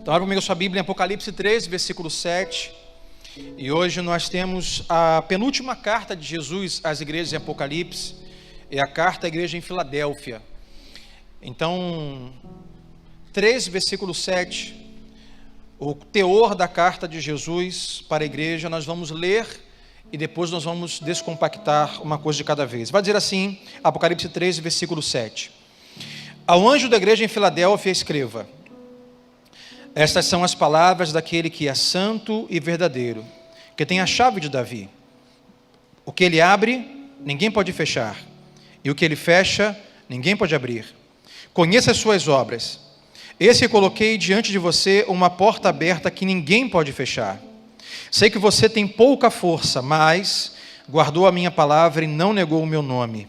Então, abra comigo a sua Bíblia em Apocalipse 3, versículo 7. E hoje nós temos a penúltima carta de Jesus às igrejas em Apocalipse. É a carta à igreja em Filadélfia. Então, 3, versículo 7. O teor da carta de Jesus para a igreja, nós vamos ler e depois nós vamos descompactar uma coisa de cada vez. Vai dizer assim, Apocalipse 3, versículo 7. Ao anjo da igreja em Filadélfia escreva: estas são as palavras daquele que é santo e verdadeiro, que tem a chave de Davi. O que ele abre, ninguém pode fechar, e o que ele fecha, ninguém pode abrir. Conheça as suas obras. Eis que coloquei diante de você uma porta aberta que ninguém pode fechar. Sei que você tem pouca força, mas guardou a minha palavra e não negou o meu nome.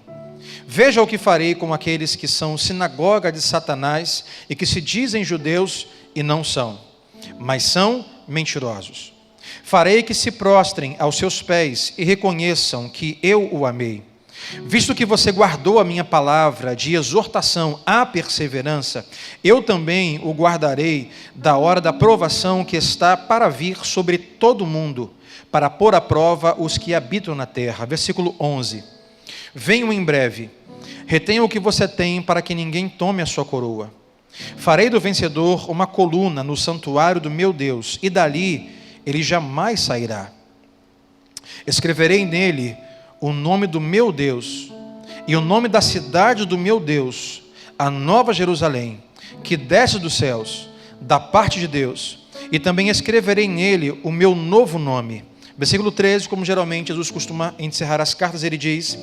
Veja o que farei com aqueles que são sinagoga de Satanás e que se dizem judeus e não são, mas são mentirosos. Farei que se prostrem aos seus pés e reconheçam que eu o amei. Visto que você guardou a minha palavra de exortação à perseverança, eu também o guardarei da hora da provação que está para vir sobre todo o mundo, para pôr à prova os que habitam na terra. Versículo 11. Venho em breve, retenha o que você tem para que ninguém tome a sua coroa. Farei do vencedor uma coluna no santuário do meu Deus, e dali ele jamais sairá. Escreverei nele o nome do meu Deus e o nome da cidade do meu Deus, a nova Jerusalém, que desce dos céus, da parte de Deus, e também escreverei nele o meu novo nome. Versículo 13, como geralmente Jesus costuma encerrar as cartas, ele diz: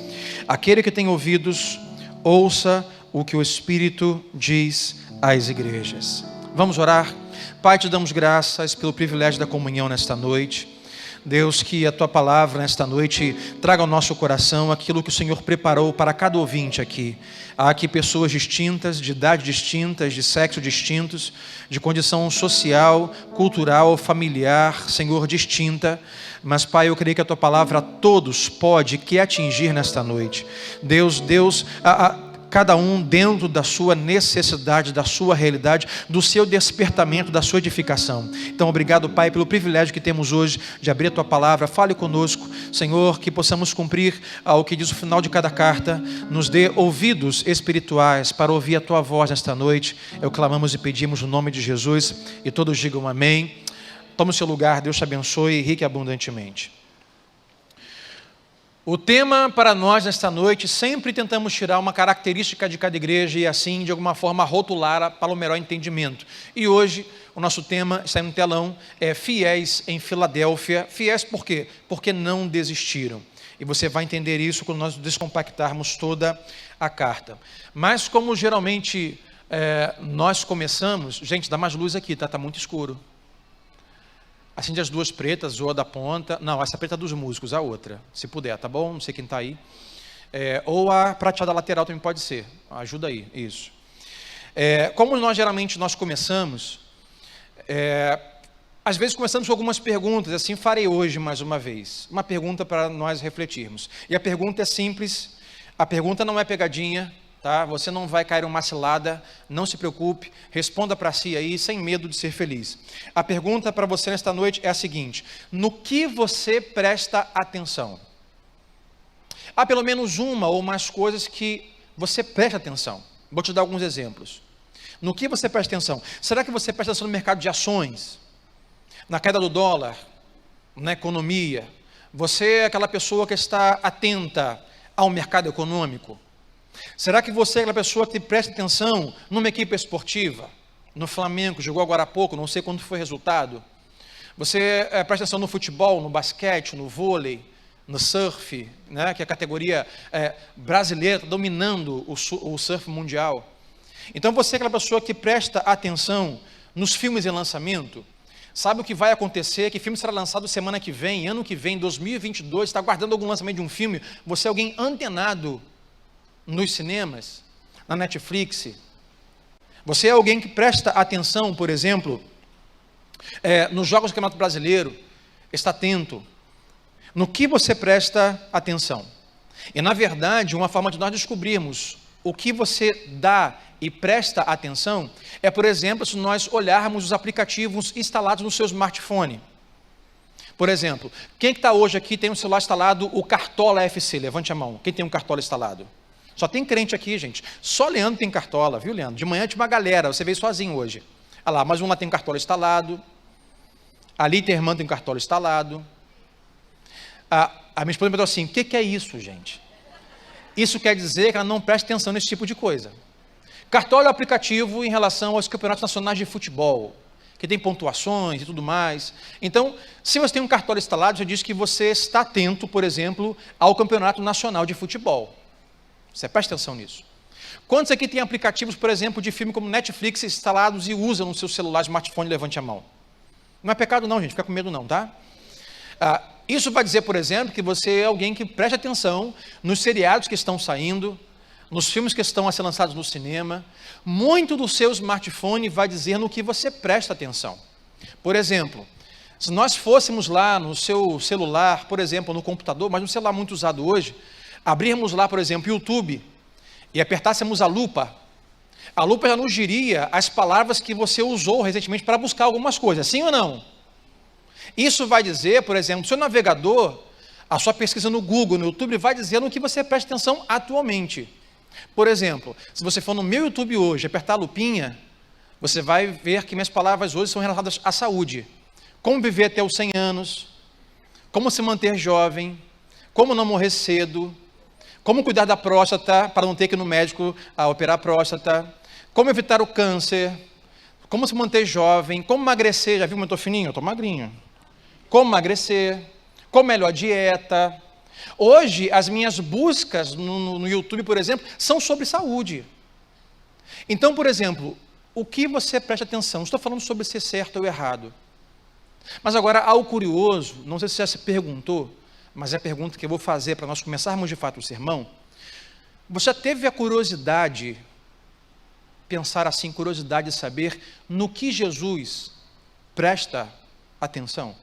aquele que tem ouvidos, ouça o que o Espírito diz às igrejas. Vamos orar. Pai, te damos graças pelo privilégio da comunhão nesta noite. Deus, que a tua palavra nesta noite traga ao nosso coração aquilo que o Senhor preparou para cada ouvinte aqui. Há aqui pessoas distintas, de idade distintas, de sexo distintos, de condição social, cultural, familiar, Senhor, distinta. Mas, Pai, eu creio que a tua palavra a todos pode que atingir nesta noite. Deus, cada um dentro da sua necessidade, da sua realidade, do seu despertamento, da sua edificação. Então, obrigado, Pai, pelo privilégio que temos hoje de abrir a Tua Palavra. Fale conosco, Senhor, que possamos cumprir o que diz o final de cada carta. Nos dê ouvidos espirituais para ouvir a Tua voz nesta noite. É o que clamamos e pedimos no nome de Jesus. E todos digam amém. Tome o seu lugar, Deus te abençoe rique e abundantemente. O tema para nós nesta noite, sempre tentamos tirar uma característica de cada igreja e assim, de alguma forma, rotular para o melhor entendimento. E hoje, o nosso tema, está no telão, é fiéis em Filadélfia. Fiéis por quê? Porque não desistiram. E você vai entender isso quando nós descompactarmos toda a carta. Mas como geralmente nós começamos... Gente, dá mais luz aqui, tá? Está muito escuro. Acende as duas pretas, ou a da ponta. Não, essa preta é dos músicos, a outra. Se puder, tá bom? Não sei quem está aí. Ou a prateada lateral também pode ser. Ajuda aí, isso. Como geralmente nós começamos, às vezes começamos com algumas perguntas, assim farei hoje mais uma vez. Uma pergunta para nós refletirmos. E a pergunta é simples, a pergunta não é pegadinha, tá? Você não vai cair uma cilada, não se preocupe, responda para si aí, sem medo de ser feliz. A pergunta para você nesta noite é a seguinte: no que você presta atenção? Há pelo menos uma ou mais coisas que você presta atenção. Vou te dar alguns exemplos. No que você presta atenção? Será que você presta atenção no mercado de ações? Na queda do dólar? Na economia? Você é aquela pessoa que está atenta ao mercado econômico? Será que você é aquela pessoa que presta atenção numa equipe esportiva? No Flamengo, jogou agora há pouco, não sei quando foi o resultado. Você presta atenção no futebol, no basquete, no vôlei, no surf, né, que é a categoria brasileira, dominando o surf mundial. Então você é aquela pessoa que presta atenção nos filmes em lançamento. Sabe o que vai acontecer? Que filme será lançado semana que vem, ano que vem, 2022, está aguardando algum lançamento de um filme? Você é alguém antenado nos cinemas, na Netflix. Você é alguém que presta atenção, por exemplo, nos jogos do Campeonato Brasileiro, está atento. No que você presta atenção? E na verdade, uma forma de nós descobrirmos o que você dá e presta atenção é, por exemplo, se nós olharmos os aplicativos instalados no seu smartphone. Por exemplo, quem que está hoje aqui tem um celular instalado, o Cartola FC? Levante a mão. Quem tem um Cartola instalado? Só tem crente aqui, gente. Só Leandro tem Cartola, viu, Leandro? De manhã tinha uma galera, você veio sozinho hoje. Olha lá, mais um lá tem um Cartola instalado. Ali tem irmã tem um Cartola instalado. A minha esposa me perguntou assim, o que é isso, gente? Isso quer dizer que ela não presta atenção nesse tipo de coisa. Cartola é um aplicativo em relação aos campeonatos nacionais de futebol, que tem pontuações e tudo mais. Então, se você tem um Cartola instalado, já diz que você está atento, por exemplo, ao campeonato nacional de futebol. Você presta atenção nisso. Quantos aqui tem aplicativos, por exemplo, de filme como Netflix instalados e usam no seu celular, smartphone? Levante a mão. Não é pecado não, gente, fica com medo não, tá? Isso vai dizer, por exemplo, que você é alguém que presta atenção nos seriados que estão saindo, nos filmes que estão a ser lançados no cinema. Muito do seu smartphone vai dizer no que você presta atenção. Por exemplo, se nós fôssemos lá no seu celular, por exemplo, no computador, mas um celular muito usado hoje, abrirmos lá, por exemplo, YouTube e apertássemos a lupa já nos diria as palavras que você usou recentemente para buscar algumas coisas, sim ou não? Isso vai dizer, por exemplo, o seu navegador, a sua pesquisa no Google, no YouTube, vai dizer no que você presta atenção atualmente. Por exemplo, se você for no meu YouTube hoje, apertar a lupinha, você vai ver que minhas palavras hoje são relacionadas à saúde. Como viver até os 100 anos, como se manter jovem, como não morrer cedo, como cuidar da próstata para não ter que ir no médico a operar a próstata, como evitar o câncer, como se manter jovem, como emagrecer. Já viu como eu estou fininho? Eu estou magrinho. Como emagrecer, como melhor dieta. Hoje, as minhas buscas no YouTube, por exemplo, são sobre saúde. Então, por exemplo, o que você presta atenção? Não estou falando sobre ser certo ou errado. Mas agora, algo curioso, não sei se você já se perguntou, mas é a pergunta que eu vou fazer para nós começarmos de fato o sermão. Você já teve a curiosidade, pensar assim, curiosidade de saber no que Jesus presta atenção?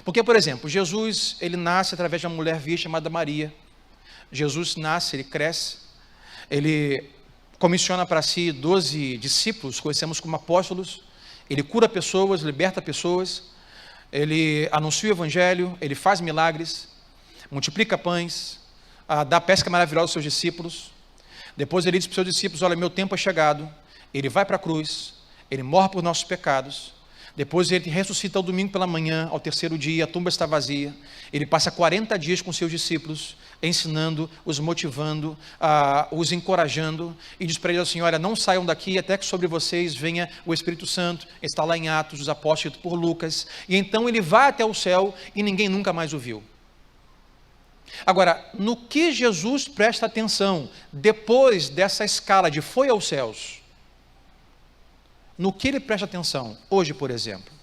Porque, por exemplo, Jesus, ele nasce através de uma mulher virgem chamada Maria. Jesus nasce, ele cresce, ele comissiona para si 12 discípulos, conhecemos como apóstolos, ele cura pessoas, liberta pessoas, ele anuncia o evangelho, ele faz milagres, multiplica pães, dá pesca maravilhosa aos seus discípulos. Depois ele diz para os seus discípulos, olha, meu tempo é chegado. Ele vai para a cruz, ele morre por nossos pecados. Depois ele ressuscita ao domingo pela manhã, ao terceiro dia, a tumba está vazia. Ele passa 40 dias com seus discípulos, ensinando, os motivando, os encorajando, e diz para eles assim, olha, não saiam daqui até que sobre vocês venha o Espírito Santo. Está lá em Atos, os apóstolos por Lucas. E então ele vai até o céu e ninguém nunca mais o viu. Agora, no que Jesus presta atenção depois dessa escala de foi aos céus? No que ele presta atenção hoje, por exemplo?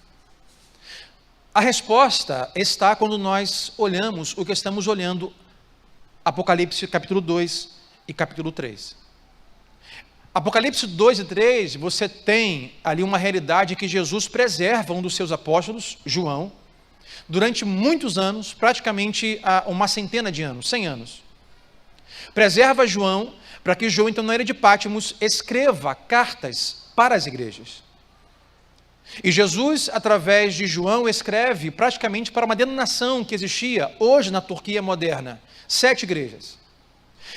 A resposta está quando nós olhamos o que estamos olhando, Apocalipse capítulo 2 e capítulo 3. Apocalipse 2 e 3, você tem ali uma realidade que Jesus preserva um dos seus apóstolos, João, durante muitos anos, praticamente uma centena de anos, 100 anos. Preserva João, para que João, então, na ilha de Patmos, escreva cartas para as igrejas. E Jesus, através de João, escreve praticamente para uma denominação que existia hoje na Turquia moderna, 7 igrejas.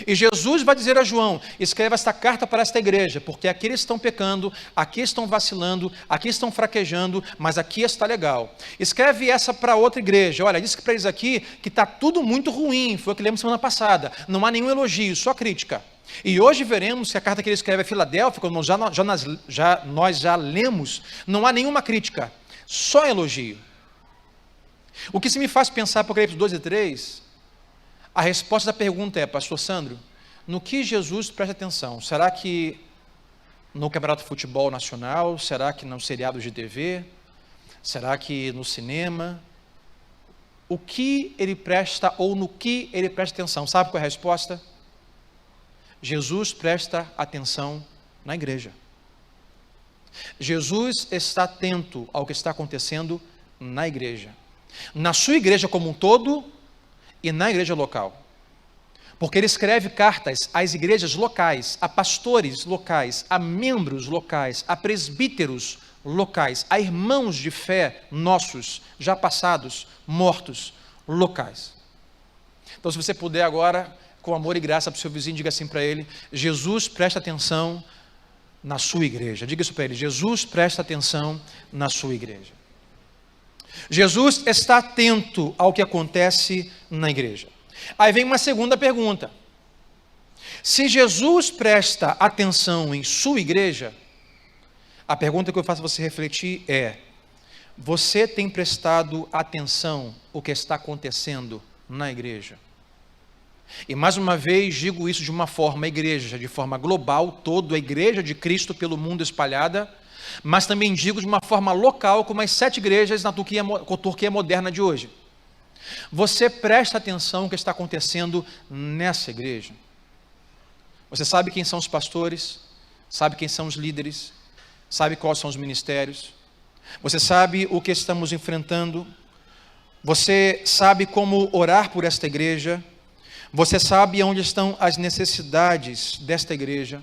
E Jesus vai dizer a João, escreva esta carta para esta igreja, porque aqui eles estão pecando, aqui estão vacilando, aqui estão fraquejando, mas aqui está legal. Escreve essa para outra igreja, olha, diz para eles aqui que está tudo muito ruim, foi o que lemos semana passada, não há nenhum elogio, só crítica. E hoje veremos que a carta que ele escreve a Filadélfia, como nós já lemos, não há nenhuma crítica, só elogio. O que se me faz pensar, Apocalipse 2 e 3, a resposta da pergunta é, pastor Sandro, no que Jesus presta atenção? Será que no campeonato de futebol nacional? Será que nos seriados de TV? Será que no cinema? O que ele presta ou no que ele presta atenção? Sabe qual é a resposta? Jesus presta atenção na igreja. Jesus está atento ao que está acontecendo na igreja. Na sua igreja como um todo e na igreja local. Porque ele escreve cartas às igrejas locais, a pastores locais, a membros locais, a presbíteros locais, a irmãos de fé nossos, já passados, mortos, locais. Então, se você puder agora, com amor e graça para o seu vizinho, diga assim para ele: Jesus presta atenção na sua igreja. Diga isso para ele: Jesus presta atenção na sua igreja. Jesus está atento ao que acontece na igreja. Aí vem uma segunda pergunta. Se Jesus presta atenção em sua igreja, a pergunta que eu faço você refletir é: você tem prestado atenção ao que está acontecendo na igreja? E mais uma vez digo isso de uma forma, igreja, de forma global, toda a igreja de Cristo pelo mundo espalhada, mas também digo de uma forma local, como as 7 igrejas na Turquia moderna de hoje. Você presta atenção no que está acontecendo nessa igreja? Você sabe quem são os pastores? Sabe quem são os líderes? Sabe quais são os ministérios? Você sabe o que estamos enfrentando? Você sabe como orar por esta igreja? Você sabe onde estão as necessidades desta igreja?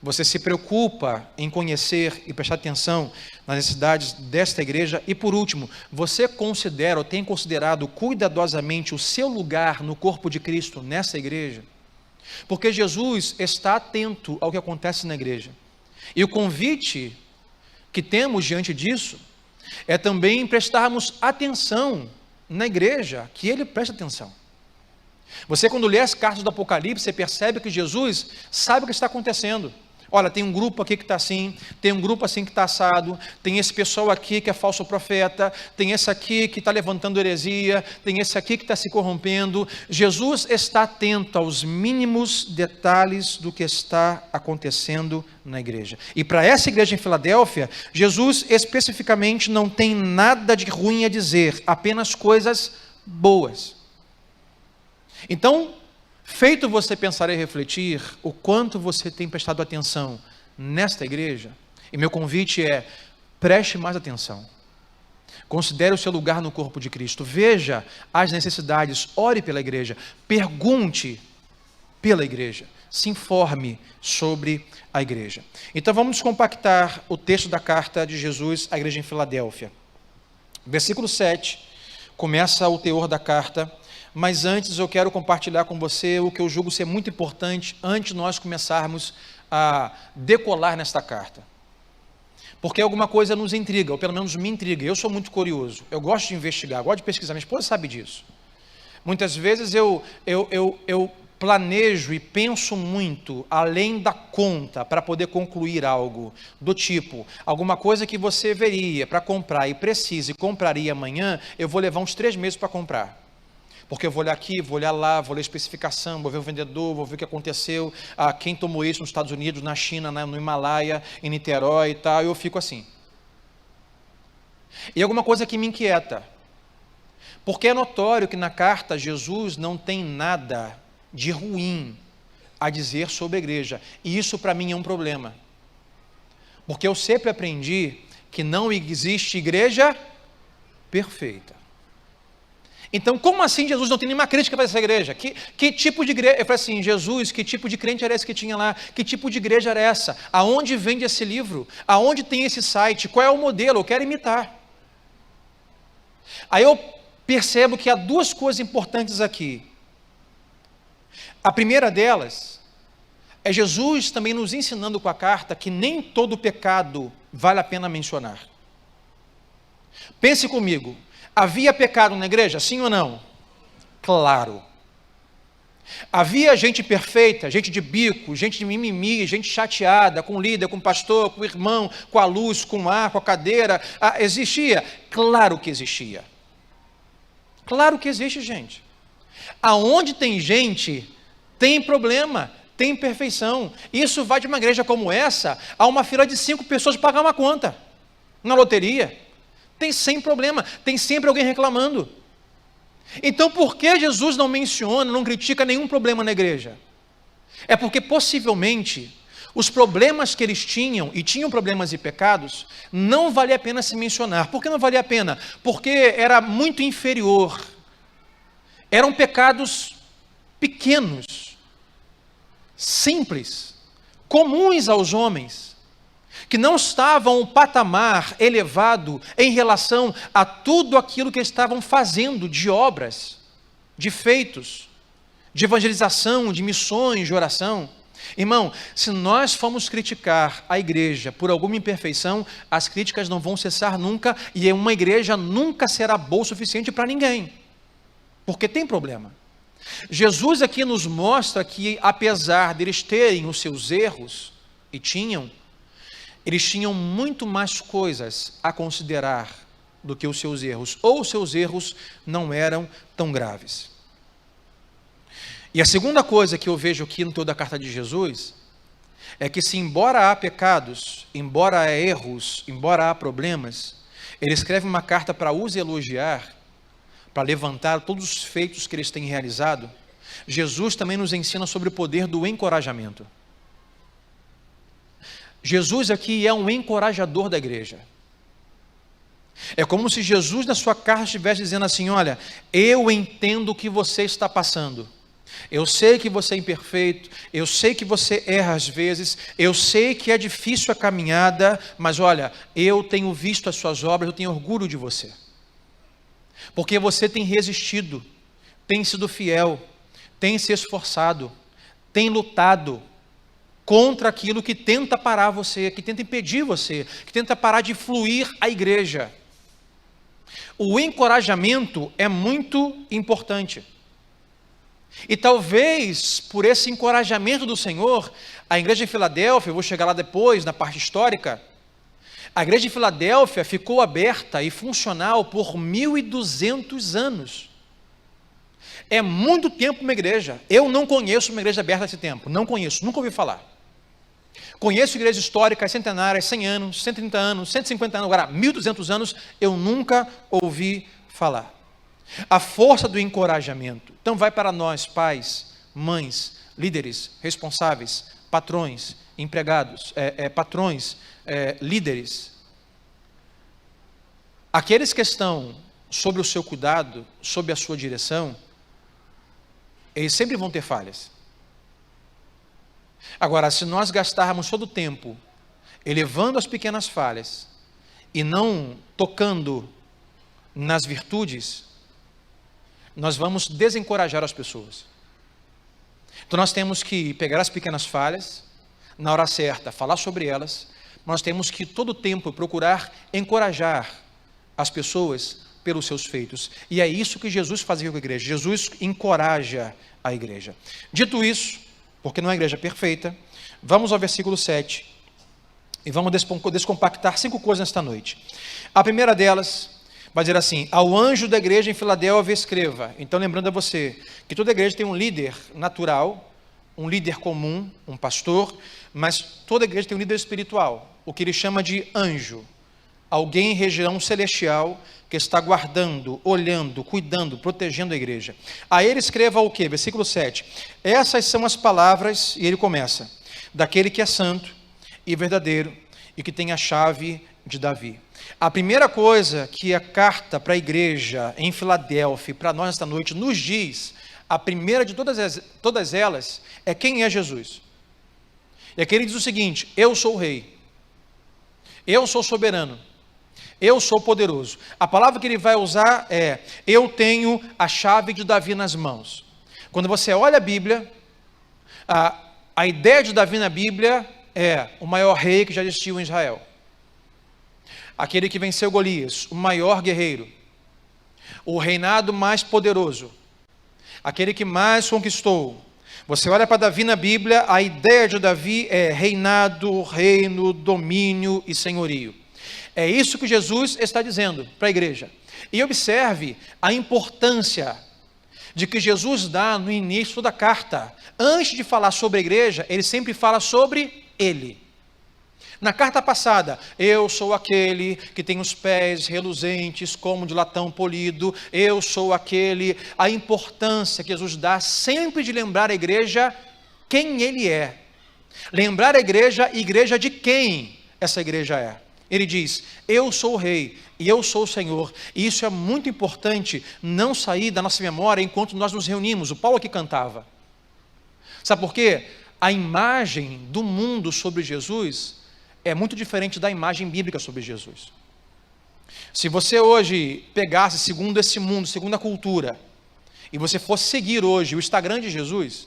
Você se preocupa em conhecer e prestar atenção nas necessidades desta igreja? E por último, você considera ou tem considerado cuidadosamente o seu lugar no corpo de Cristo nessa igreja? Porque Jesus está atento ao que acontece na igreja. E o convite que temos diante disso é também prestarmos atenção na igreja, que Ele presta atenção. Você, quando lê as cartas do Apocalipse, você percebe que Jesus sabe o que está acontecendo. Olha, tem um grupo aqui que está assim, tem um grupo assim que está assado, tem esse pessoal aqui que é falso profeta, tem esse aqui que está levantando heresia, tem esse aqui que está se corrompendo. Jesus está atento aos mínimos detalhes do que está acontecendo na igreja. E para essa igreja em Filadélfia, Jesus especificamente não tem nada de ruim a dizer, apenas coisas boas. Então, feito você pensar e refletir o quanto você tem prestado atenção nesta igreja, e meu convite é: preste mais atenção. Considere o seu lugar no corpo de Cristo. Veja as necessidades, ore pela igreja, pergunte pela igreja, se informe sobre a igreja. Então vamos compactar o texto da carta de Jesus à igreja em Filadélfia. Versículo 7, começa o teor da carta. Mas antes eu quero compartilhar com você o que eu julgo ser muito importante antes de nós começarmos a decolar nesta carta. Porque alguma coisa nos intriga, ou pelo menos me intriga. Eu sou muito curioso, eu gosto de investigar, gosto de pesquisar, minha esposa sabe disso. Muitas vezes eu planejo e penso muito além da conta para poder concluir algo do tipo, alguma coisa que você veria para comprar e precisa e compraria amanhã, eu vou levar uns 3 meses para comprar. Porque eu vou olhar aqui, vou olhar lá, vou ler a especificação, vou ver o vendedor, vou ver o que aconteceu, quem tomou isso nos Estados Unidos, na China, no Himalaia, em Niterói e tal, eu fico assim. E alguma coisa que me inquieta, porque é notório que na carta Jesus não tem nada de ruim a dizer sobre a igreja, e isso para mim é um problema, porque eu sempre aprendi que não existe igreja perfeita. Então, como assim Jesus não tem nenhuma crítica para essa igreja? Que tipo de igreja? Eu falei assim: Jesus, que tipo de crente era esse que tinha lá? Que tipo de igreja era essa? Aonde vende esse livro? Aonde tem esse site? Qual é o modelo? Eu quero imitar. Aí eu percebo que há 2 coisas importantes aqui. A primeira delas é Jesus também nos ensinando com a carta que nem todo pecado vale a pena mencionar. Pense comigo. Havia pecado na igreja, sim ou não? Claro. Havia gente perfeita, gente de bico, gente de mimimi, gente chateada, com o líder, com o pastor, com o irmão, com a luz, com o ar, com a cadeira. Existia? Claro que existia. Claro que existe, gente. Aonde tem gente, tem problema, tem imperfeição. Isso vai de uma igreja como essa a uma fila de 5 pessoas para pagar uma conta na loteria. Tem sempre problema, tem sempre alguém reclamando. Então por que Jesus não menciona, não critica nenhum problema na igreja? É porque possivelmente os problemas que eles tinham, e tinham problemas e pecados, não valia a pena se mencionar. Por que não valia a pena? Porque era muito inferior. Eram pecados pequenos, simples, comuns aos homens, que não estavam um patamar elevado em relação a tudo aquilo que estavam fazendo de obras, de feitos, de evangelização, de missões, de oração. Irmão, se nós formos criticar a igreja por alguma imperfeição, as críticas não vão cessar nunca, e uma igreja nunca será boa o suficiente para ninguém, porque tem problema. Jesus aqui nos mostra que, apesar de eles terem os seus erros, e eles tinham muito mais coisas a considerar do que os seus erros, ou os seus erros não eram tão graves. E a segunda coisa que eu vejo aqui no toda a carta de Jesus, é que se embora há pecados, embora há erros, embora há problemas, ele escreve uma carta para os elogiar, para levantar todos os feitos que eles têm realizado. Jesus também nos ensina sobre o poder do encorajamento. Jesus aqui é um encorajador da igreja. É como se Jesus na sua carta estivesse dizendo assim: olha, eu entendo o que você está passando. Eu sei que você é imperfeito, eu sei que você erra às vezes, eu sei que é difícil a caminhada, mas olha, eu tenho visto as suas obras, eu tenho orgulho de você. Porque você tem resistido, tem sido fiel, tem se esforçado, tem lutado contra aquilo que tenta parar você, que tenta impedir você, que tenta parar de fluir a igreja. O encorajamento é muito importante. E talvez por esse encorajamento do Senhor, a igreja de Filadélfia, eu vou chegar lá depois, na parte histórica, a igreja de Filadélfia ficou aberta e funcional por 1.200 anos. É muito tempo uma igreja. Eu não conheço uma igreja aberta nesse tempo, não conheço, nunca ouvi falar. Conheço igrejas históricas, centenárias, 100 anos, 130 anos, 150 anos, agora 1.200 anos, eu nunca ouvi falar. A força do encorajamento. Então vai para nós, pais, mães, líderes, responsáveis, patrões, empregados, líderes. Aqueles que estão sob o seu cuidado, sob a sua direção, eles sempre vão ter falhas. Agora, se nós gastarmos todo o tempo elevando as pequenas falhas e não tocando nas virtudes, nós vamos desencorajar as pessoas. Então nós temos que pegar as pequenas falhas, na hora certa falar sobre elas, nós temos que todo o tempo procurar encorajar as pessoas pelos seus feitos. E é isso que Jesus fazia com a igreja. Jesus encoraja a igreja. Dito isso, porque não é a igreja perfeita, vamos ao versículo 7 e vamos descompactar 5 coisas nesta noite. A primeira delas vai dizer assim: ao anjo da igreja em Filadélfia escreva. Então, lembrando a você que toda igreja tem um líder natural, um líder comum, um pastor, mas toda igreja tem um líder espiritual, o que ele chama de anjo, alguém em região celestial que está guardando, olhando, cuidando, protegendo a igreja. A ele escreva o quê? Versículo 7. Essas são as palavras, e ele começa: daquele que é santo e verdadeiro e que tem a chave de Davi. A primeira coisa que a carta para a igreja em Filadélfia, para nós esta noite, nos diz, a primeira de todas elas, é quem é Jesus. E aqui ele diz o seguinte: eu sou o rei, eu sou soberano, eu sou poderoso. A palavra que ele vai usar é: eu tenho a chave de Davi nas mãos. Quando você olha a Bíblia, a ideia de Davi na Bíblia é o maior rei que já existiu em Israel. Aquele que venceu Golias, o maior guerreiro, o reinado mais poderoso, aquele que mais conquistou. Você olha para Davi na Bíblia, a ideia de Davi é reinado, reino, domínio e senhorio. É isso que Jesus está dizendo para a igreja. E observe a importância de que Jesus dá no início da carta. Antes de falar sobre a igreja, ele sempre fala sobre ele. Na carta passada, eu sou aquele que tem os pés reluzentes como de latão polido, eu sou aquele, a importância que Jesus dá sempre de lembrar a igreja quem ele é. Lembrar a igreja de quem essa igreja é. Ele diz, eu sou o rei e eu sou o Senhor. E isso é muito importante não sair da nossa memória enquanto nós nos reunimos. O Paulo aqui cantava. Sabe por quê? A imagem do mundo sobre Jesus é muito diferente da imagem bíblica sobre Jesus. Se você hoje pegasse, segundo esse mundo, segundo a cultura, e você fosse seguir hoje o Instagram de Jesus,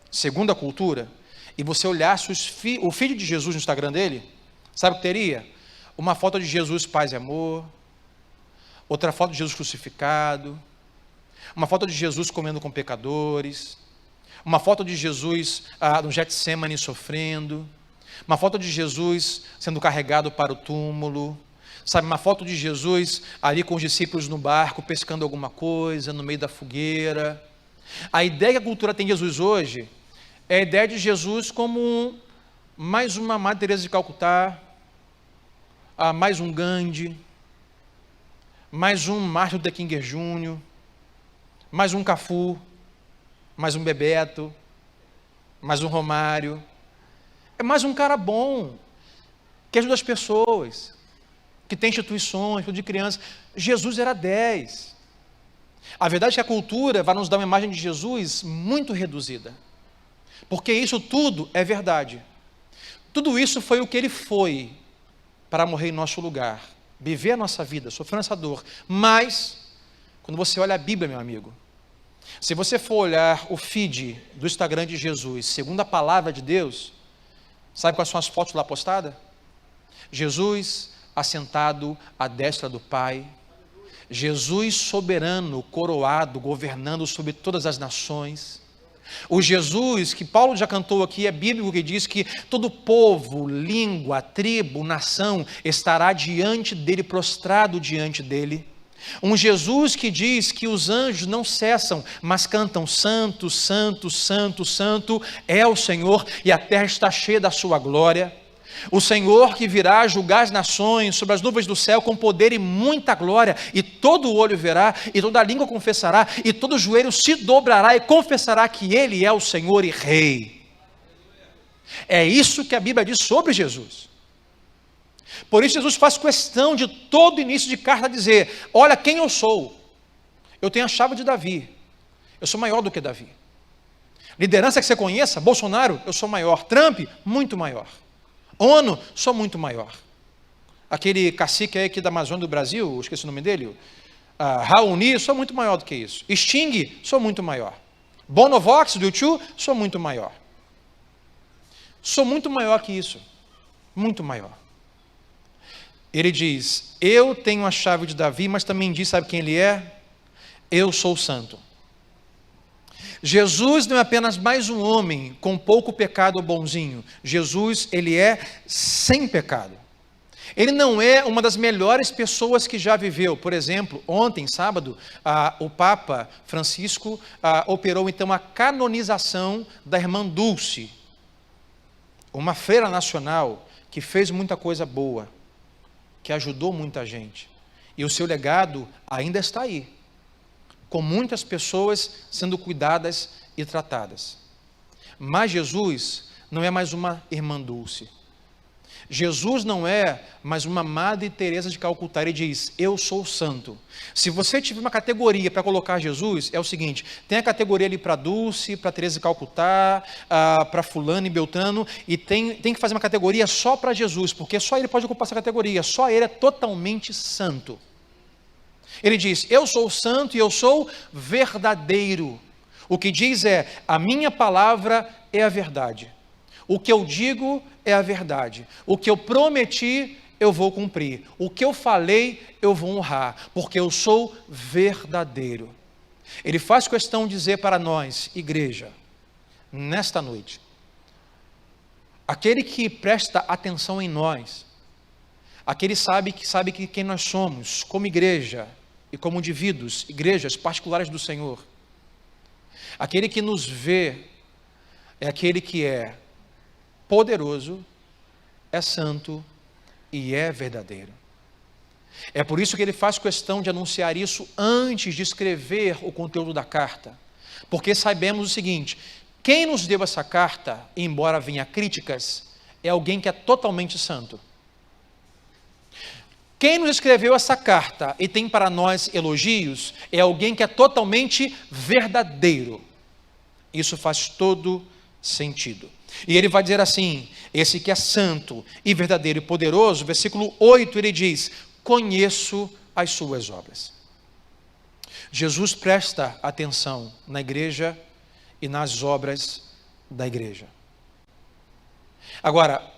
segundo a cultura, e você olhasse o feed de Jesus no Instagram dele, sabe o que teria? Uma foto de Jesus paz e amor, outra foto de Jesus crucificado, uma foto de Jesus comendo com pecadores, uma foto de Jesus no Getsemane sofrendo, uma foto de Jesus sendo carregado para o túmulo, sabe, uma foto de Jesus ali com os discípulos no barco, pescando alguma coisa, no meio da fogueira. A ideia que a cultura tem de Jesus hoje é a ideia de Jesus como mais uma Madre Teresa de Calcutá, mais um Gandhi, mais um Martin Luther King Jr., mais um Cafu, mais um Bebeto, mais um Romário. É mais um cara bom, que ajuda as pessoas, que tem instituições, tudo de criança. Jesus era 10. A verdade é que a cultura vai nos dar uma imagem de Jesus muito reduzida, porque isso tudo é verdade. Tudo isso foi o que ele foi para morrer em nosso lugar, viver a nossa vida, sofrer essa dor. Mas, quando você olha a Bíblia, meu amigo, se você for olhar o feed do Instagram de Jesus, segundo a palavra de Deus, sabe quais são as fotos lá postadas? Jesus assentado à destra do Pai, Jesus soberano, coroado, governando sobre todas as nações. O Jesus que Paulo já cantou aqui é bíblico, que diz que todo povo, língua, tribo, nação estará diante dele, prostrado diante dele. Um Jesus que diz que os anjos não cessam, mas cantam santo, santo, santo, santo é o Senhor, e a terra está cheia da sua glória. O Senhor que virá julgar as nações sobre as nuvens do céu com poder e muita glória, e todo olho verá, e toda língua confessará, e todo joelho se dobrará e confessará que Ele é o Senhor e Rei. É isso que a Bíblia diz sobre Jesus. Por isso Jesus faz questão de todo início de carta dizer, olha quem eu sou. Eu tenho a chave de Davi, eu sou maior do que Davi. Liderança que você conheça, Bolsonaro, eu sou maior. Trump, muito maior. ONU, sou muito maior. Aquele cacique aí aqui da Amazônia do Brasil, esqueci o nome dele, Raoni, sou muito maior do que isso. Sting, sou muito maior. Bonovox, do YouTube, sou muito maior. Sou muito maior que isso. Muito maior. Ele diz, eu tenho a chave de Davi, mas também diz, sabe quem ele é? Eu sou santo. Jesus não é apenas mais um homem com pouco pecado ou bonzinho. Jesus, ele é sem pecado. Ele não é uma das melhores pessoas que já viveu. Por exemplo, ontem, sábado, o Papa Francisco operou então a canonização da irmã Dulce, uma freira nacional que fez muita coisa boa, que ajudou muita gente. E o seu legado ainda está aí, com muitas pessoas sendo cuidadas e tratadas. Mas Jesus não é mais uma irmã Dulce. Jesus não é mais uma Madre Teresa de Calcutá. Ele diz, eu sou santo. Se você tiver uma categoria para colocar Jesus, é o seguinte, tem a categoria ali para Dulce, para Teresa de Calcutá, para fulano e beltrano, e tem que fazer uma categoria só para Jesus, porque só ele pode ocupar essa categoria, só ele é totalmente santo. Ele diz, eu sou santo e eu sou verdadeiro. O que diz é, a minha palavra é a verdade. O que eu digo é a verdade. O que eu prometi, eu vou cumprir. O que eu falei, eu vou honrar, porque eu sou verdadeiro. Ele faz questão de dizer para nós, igreja, nesta noite, aquele que presta atenção em nós, aquele que sabe que quem nós somos, como igreja e como indivíduos, igrejas particulares do Senhor, aquele que nos vê, é aquele que é poderoso, é santo e é verdadeiro. É por isso que ele faz questão de anunciar isso antes de escrever o conteúdo da carta, porque sabemos o seguinte, quem nos deu essa carta, embora venha críticas, é alguém que é totalmente santo. Quem nos escreveu essa carta e tem para nós elogios é alguém que é totalmente verdadeiro. Isso faz todo sentido. E ele vai dizer assim, esse que é santo e verdadeiro e poderoso, versículo 8, ele diz, conheço as suas obras. Jesus presta atenção na igreja e nas obras da igreja. Agora,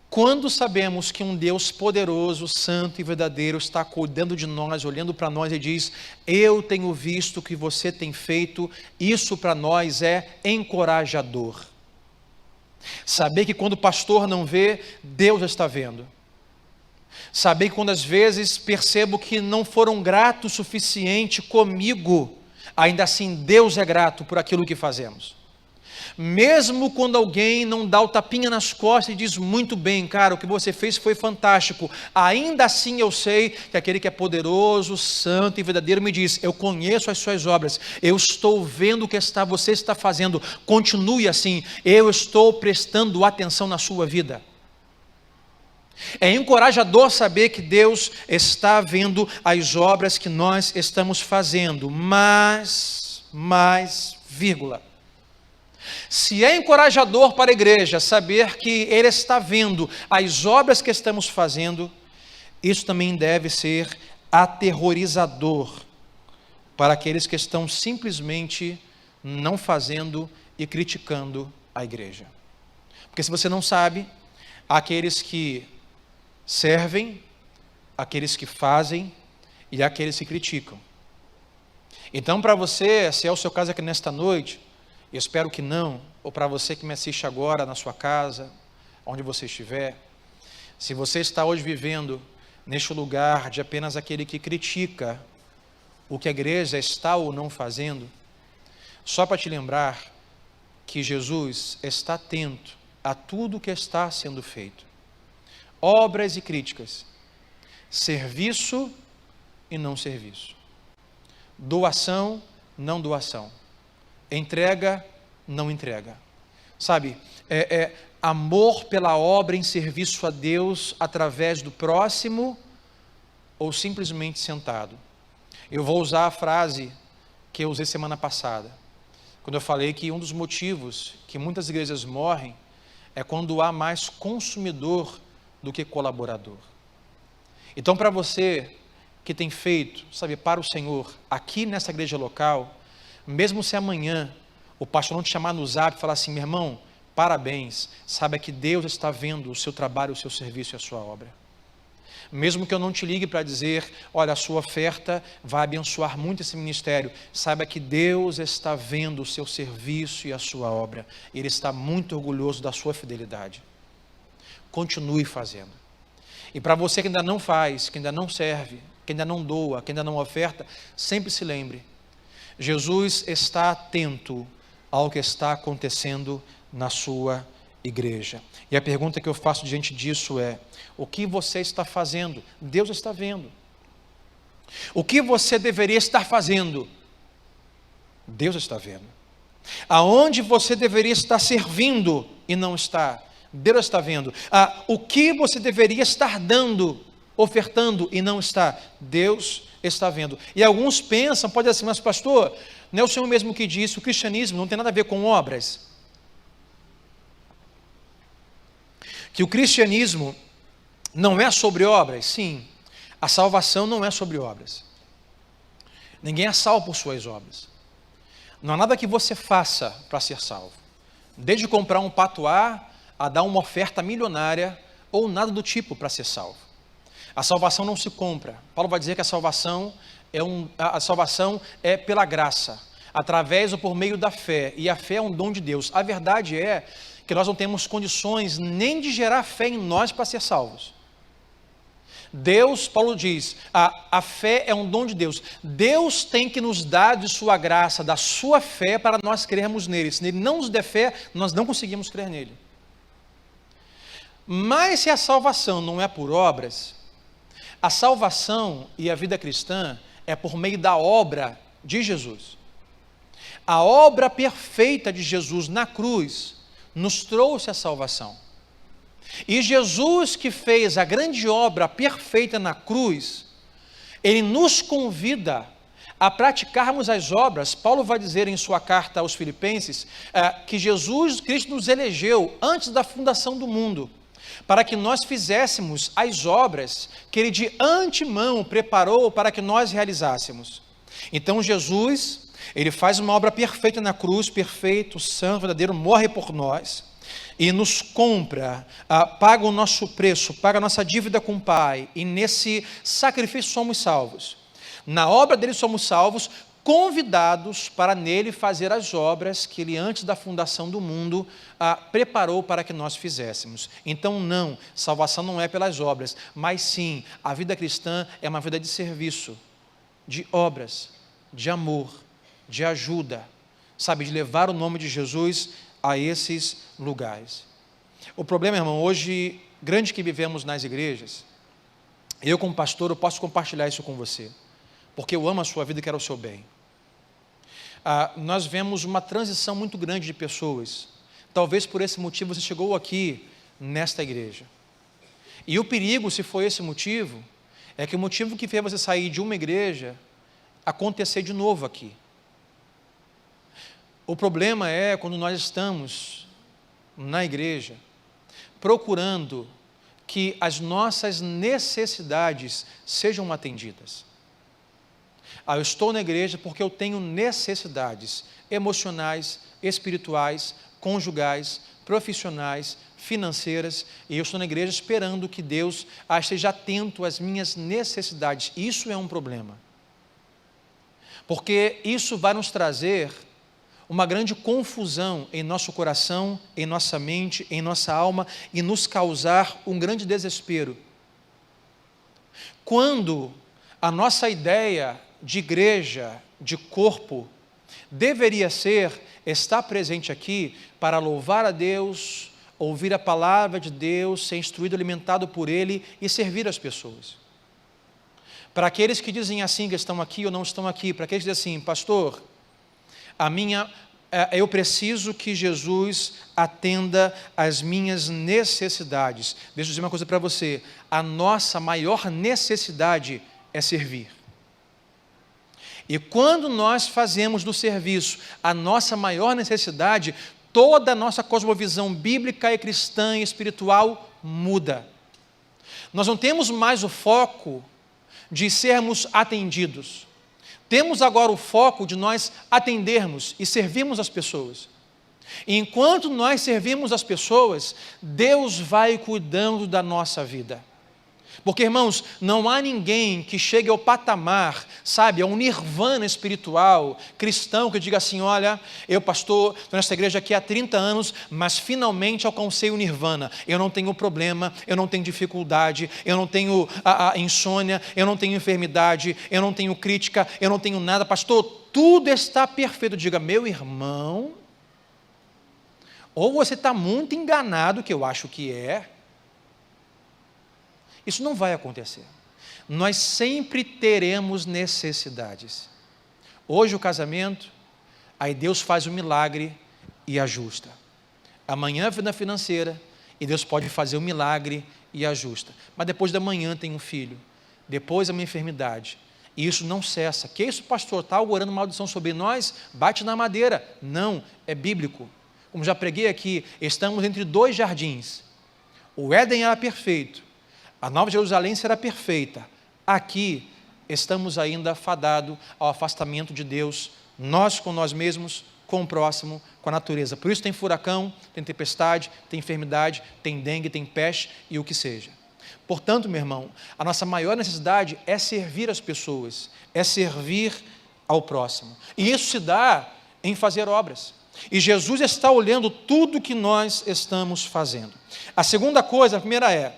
quando sabemos que um Deus poderoso, santo e verdadeiro está cuidando de nós, olhando para nós e diz, eu tenho visto o que você tem feito, isso para nós é encorajador. Saber que quando o pastor não vê, Deus está vendo. Saber que quando às vezes percebo que não foram gratos o suficiente comigo, ainda assim Deus é grato por aquilo que fazemos. Mesmo quando alguém não dá o tapinha nas costas e diz, muito bem, cara, o que você fez foi fantástico, ainda assim eu sei que aquele que é poderoso, santo e verdadeiro me diz, eu conheço as suas obras, eu estou vendo o que você está fazendo, continue assim, eu estou prestando atenção na sua vida. É encorajador saber que Deus está vendo as obras que nós estamos fazendo, mas, vírgula, se é encorajador para a igreja saber que Ele está vendo as obras que estamos fazendo, isso também deve ser aterrorizador para aqueles que estão simplesmente não fazendo e criticando a igreja. Porque se você não sabe, há aqueles que servem, aqueles que fazem e aqueles que criticam. Então, para você, se é o seu caso aqui nesta noite, eu espero que não, ou para você que me assiste agora na sua casa, onde você estiver, se você está hoje vivendo neste lugar de apenas aquele que critica o que a igreja está ou não fazendo, só para te lembrar que Jesus está atento a tudo que está sendo feito. Obras e críticas, serviço e não serviço, doação, não doação, entrega, não entrega, sabe, amor pela obra em serviço a Deus através do próximo ou simplesmente sentado. Eu vou usar a frase que eu usei semana passada, quando eu falei que um dos motivos que muitas igrejas morrem é quando há mais consumidor do que colaborador. Então, para você que tem feito, sabe, para o Senhor, aqui nessa igreja local, mesmo se amanhã o pastor não te chamar no zap e falar assim, meu irmão, parabéns, saiba que Deus está vendo o seu trabalho, o seu serviço e a sua obra. Mesmo que eu não te ligue para dizer, olha, a sua oferta vai abençoar muito esse ministério, saiba que Deus está vendo o seu serviço e a sua obra. Ele está muito orgulhoso da sua fidelidade. Continue fazendo. E para você que ainda não faz, que ainda não serve, que ainda não doa, que ainda não oferta, sempre se lembre, Jesus está atento ao que está acontecendo na sua igreja. E a pergunta que eu faço diante disso é, o que você está fazendo? Deus está vendo. O que você deveria estar fazendo? Deus está vendo. Aonde você deveria estar servindo e não está? Deus está vendo. O que você deveria estar dando, ofertando e não está? Deus está vendo. E alguns pensam, pode dizer assim, mas pastor, não é o Senhor mesmo que disse, o cristianismo não tem nada a ver com obras? Que o cristianismo não é sobre obras? Sim, a salvação não é sobre obras. Ninguém é salvo por suas obras. Não há nada que você faça para ser salvo. Desde comprar um patuá a dar uma oferta milionária ou nada do tipo para ser salvo. A salvação não se compra. Paulo vai dizer que a salvação é pela graça, através ou por meio da fé. E a fé é um dom de Deus. A verdade é que nós não temos condições nem de gerar fé em nós para ser salvos. Deus, Paulo diz, a fé é um dom de Deus. Deus tem que nos dar de sua graça, da sua fé, para nós crermos nele. Se ele não nos der fé, nós não conseguimos crer nele. Mas se a salvação não é por obras, a salvação e a vida cristã é por meio da obra de Jesus. A obra perfeita de Jesus na cruz nos trouxe a salvação. E Jesus, que fez a grande obra perfeita na cruz, Ele nos convida a praticarmos as obras. Paulo vai dizer em sua carta aos Filipenses que Jesus Cristo nos elegeu antes da fundação do mundo, para que nós fizéssemos as obras que Ele de antemão preparou para que nós realizássemos. Então Jesus, Ele faz uma obra perfeita na cruz, perfeito, santo, verdadeiro, morre por nós e nos compra, paga o nosso preço, paga a nossa dívida com o Pai, e nesse sacrifício somos salvos. Na obra dele somos salvos, convidados para nele fazer as obras que ele antes da fundação do mundo preparou para que nós fizéssemos. Então não, salvação não é pelas obras, mas sim, a vida cristã é uma vida de serviço, de obras, de amor, de ajuda, sabe, de levar o nome de Jesus a esses lugares. O problema, irmão, hoje, grande que vivemos nas igrejas, eu como pastor, eu posso compartilhar isso com você, porque eu amo a sua vida e quero o seu bem. Nós vemos uma transição muito grande de pessoas. Talvez por esse motivo você chegou aqui nesta igreja. E o perigo, se foi esse motivo, é que o motivo que fez você sair de uma igreja acontecer de novo aqui. O problema é quando nós estamos na igreja procurando que as nossas necessidades sejam atendidas. Eu estou na igreja porque eu tenho necessidades emocionais, espirituais, conjugais, profissionais, financeiras, e eu estou na igreja esperando que Deus esteja atento às minhas necessidades. Isso é um problema, porque isso vai nos trazer uma grande confusão em nosso coração, em nossa mente, em nossa alma, e nos causar um grande desespero. Quando a nossa ideia de igreja, de corpo, deveria ser estar presente aqui para louvar a Deus, ouvir a palavra de Deus, ser instruído, alimentado por Ele e servir as pessoas. Para aqueles que dizem assim, que estão aqui ou não estão aqui, para aqueles que dizem assim, pastor, eu preciso que Jesus atenda às minhas necessidades. Deixa eu dizer uma coisa para você, a nossa maior necessidade é servir. E quando nós fazemos do serviço a nossa maior necessidade, toda a nossa cosmovisão bíblica e cristã e espiritual muda. Nós não temos mais o foco de sermos atendidos. Temos agora o foco de nós atendermos e servirmos as pessoas. E enquanto nós servimos as pessoas, Deus vai cuidando da nossa vida. Porque, irmãos, não há ninguém que chegue ao patamar, sabe, a um nirvana espiritual, cristão, que diga assim, olha, eu pastor, estou nessa igreja aqui há 30 anos, mas finalmente alcancei o nirvana. Eu não tenho problema, eu não tenho dificuldade, eu não tenho insônia, eu não tenho enfermidade, eu não tenho crítica, eu não tenho nada. Pastor, tudo está perfeito. Diga, meu irmão, ou você está muito enganado, que eu acho que é. Isso não vai acontecer. Nós sempre teremos necessidades. Hoje o casamento, aí Deus faz um milagre e ajusta. Amanhã a vida financeira, e Deus pode fazer um milagre e ajusta. Mas depois da manhã tem um filho, depois uma enfermidade. E isso não cessa. Que isso, pastor? Está orando maldição sobre nós? Bate na madeira. Não, é bíblico. Como já preguei aqui, estamos entre dois jardins. O Éden era perfeito. A Nova Jerusalém será perfeita. Aqui estamos ainda fadados ao afastamento de Deus, nós com nós mesmos, com o próximo, com a natureza. Por isso tem furacão, tem tempestade, tem enfermidade, tem dengue, tem peste e o que seja. Portanto, meu irmão, a nossa maior necessidade é servir as pessoas, é servir ao próximo. E isso se dá em fazer obras. E Jesus está olhando tudo que nós estamos fazendo. A segunda coisa, a primeira é,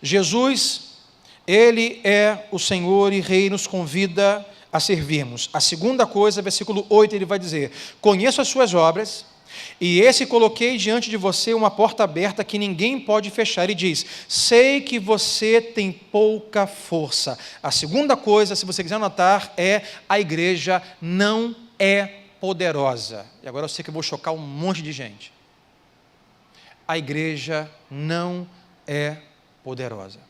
Jesus, Ele é o Senhor e Rei, nos convida a servirmos. A segunda coisa, versículo 8, Ele vai dizer, conheço as suas obras, e esse coloquei diante de você uma porta aberta que ninguém pode fechar. E diz, sei que você tem pouca força. A segunda coisa, se você quiser anotar, é a igreja não é poderosa. E agora eu sei que eu vou chocar um monte de gente. a igreja não é poderosa.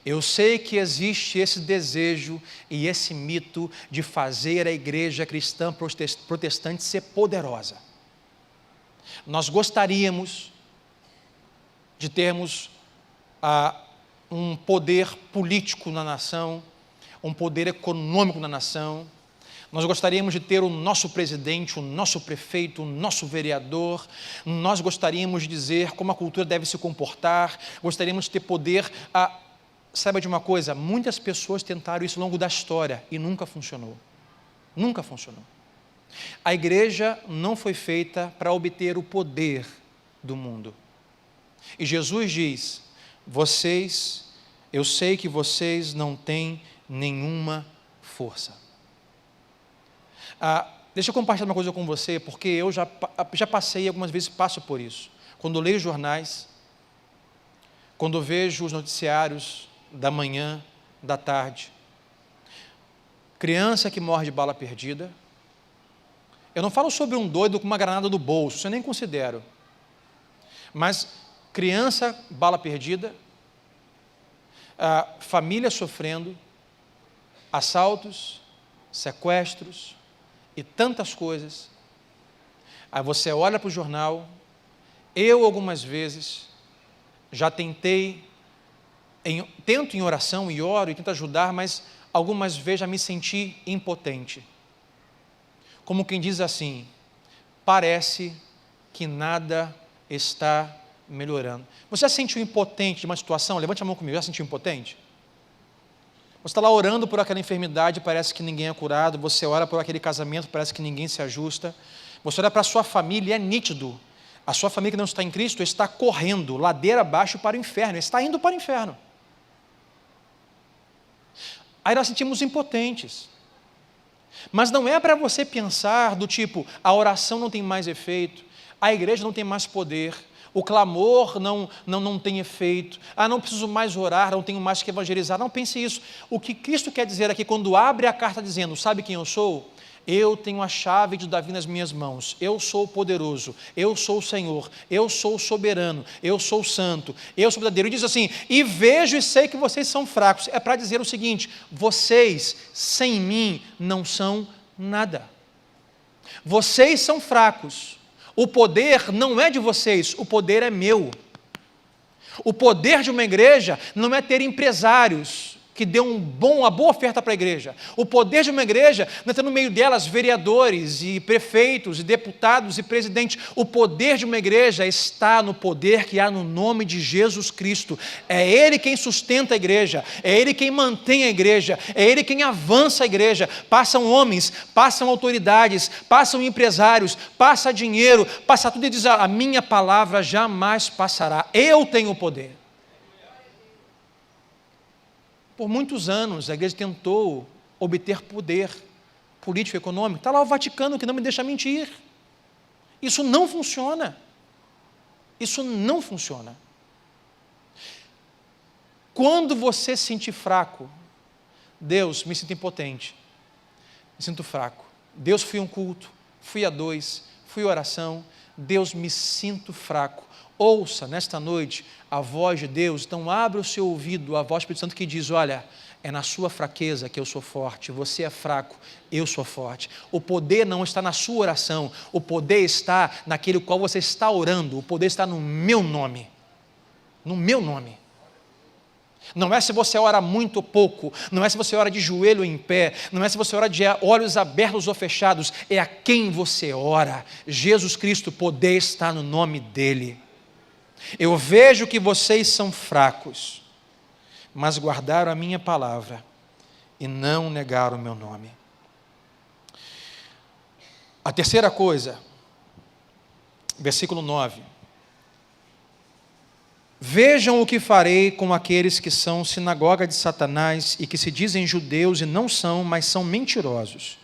Eu sei que existe esse desejo e esse mito de fazer a igreja cristã protestante ser poderosa. Nós gostaríamos de termos um poder político na nação, um poder econômico na nação. Nós gostaríamos de ter o nosso presidente, o nosso prefeito, o nosso vereador. Nós gostaríamos de dizer como a cultura deve se comportar. Gostaríamos de ter poder. Saiba de uma coisa, muitas pessoas tentaram isso ao longo da história e nunca funcionou. Nunca funcionou. A igreja não foi feita para obter o poder do mundo. E Jesus diz: eu sei que vocês não têm nenhuma força. Deixa eu compartilhar uma coisa com você, porque eu já passei algumas vezes, passo por isso. Quando eu leio jornais, quando eu vejo os noticiários da manhã, da tarde, criança que morre de bala perdida. Eu não falo sobre um doido com uma granada no bolso, isso eu nem considero. Mas criança, bala perdida, família sofrendo, assaltos, sequestros e tantas coisas. Aí você olha para o jornal. Eu algumas vezes já tento em oração e oro e tento ajudar, mas algumas vezes já me senti impotente. Como quem diz assim: parece que nada está melhorando. Você já se sentiu impotente de uma situação? Levante a mão comigo. Já se sentiu impotente? Você está lá orando por aquela enfermidade, parece que ninguém é curado. Você ora por aquele casamento, parece que ninguém se ajusta. Você olha para a sua família e é nítido. A sua família que não está em Cristo está correndo ladeira abaixo para o inferno, está indo para o inferno. Aí nós sentimos impotentes. Mas não é para você pensar do tipo: a oração não tem mais efeito, a igreja não tem mais poder, o clamor não tem efeito, não preciso mais orar, não tenho mais que evangelizar. Não pense isso. O que Cristo quer dizer aqui quando abre a carta dizendo: sabe quem eu sou? Eu tenho a chave de Davi nas minhas mãos, eu sou o poderoso, eu sou o Senhor, eu sou o soberano, eu sou o santo, eu sou o verdadeiro. Ele diz assim: e vejo e sei que vocês são fracos. É para dizer o seguinte: vocês sem mim não são nada. Vocês são fracos. O poder não é de vocês, o poder é meu. O poder de uma igreja não é ter empresários que dê uma boa oferta para a igreja. O poder de uma igreja não é ter no meio delas vereadores e prefeitos e deputados e presidentes. O poder de uma igreja está no poder que há no nome de Jesus Cristo. É Ele quem sustenta a igreja, é Ele quem mantém a igreja, é Ele quem avança a igreja. Passam homens, passam autoridades, passam empresários, passa dinheiro, passa tudo e diz: a minha palavra jamais passará. Eu tenho o poder. Por muitos anos, a igreja tentou obter poder político e econômico. Está lá o Vaticano, que não me deixa mentir. Isso não funciona. Isso não funciona. Quando você se sentir fraco, Deus, me sinto impotente, me sinto fraco. Deus, fui a um culto, fui a 2, fui a oração. Deus, me sinto fraco. Ouça nesta noite a voz de Deus. Então abre o seu ouvido, a voz do Espírito Santo que diz: olha, é na sua fraqueza que eu sou forte, você é fraco, eu sou forte. O poder não está na sua oração, o poder está naquele qual você está orando, o poder está no meu nome, no meu nome. Não é se você ora muito ou pouco, não é se você ora de joelho ou em pé, não é se você ora de olhos abertos ou fechados, é a quem você ora. Jesus Cristo, o poder está no nome dEle. Eu vejo que vocês são fracos, mas guardaram a minha palavra e não negaram o meu nome. A terceira coisa, versículo 9. Vejam o que farei com aqueles que são sinagoga de Satanás e que se dizem judeus e não são, mas são mentirosos.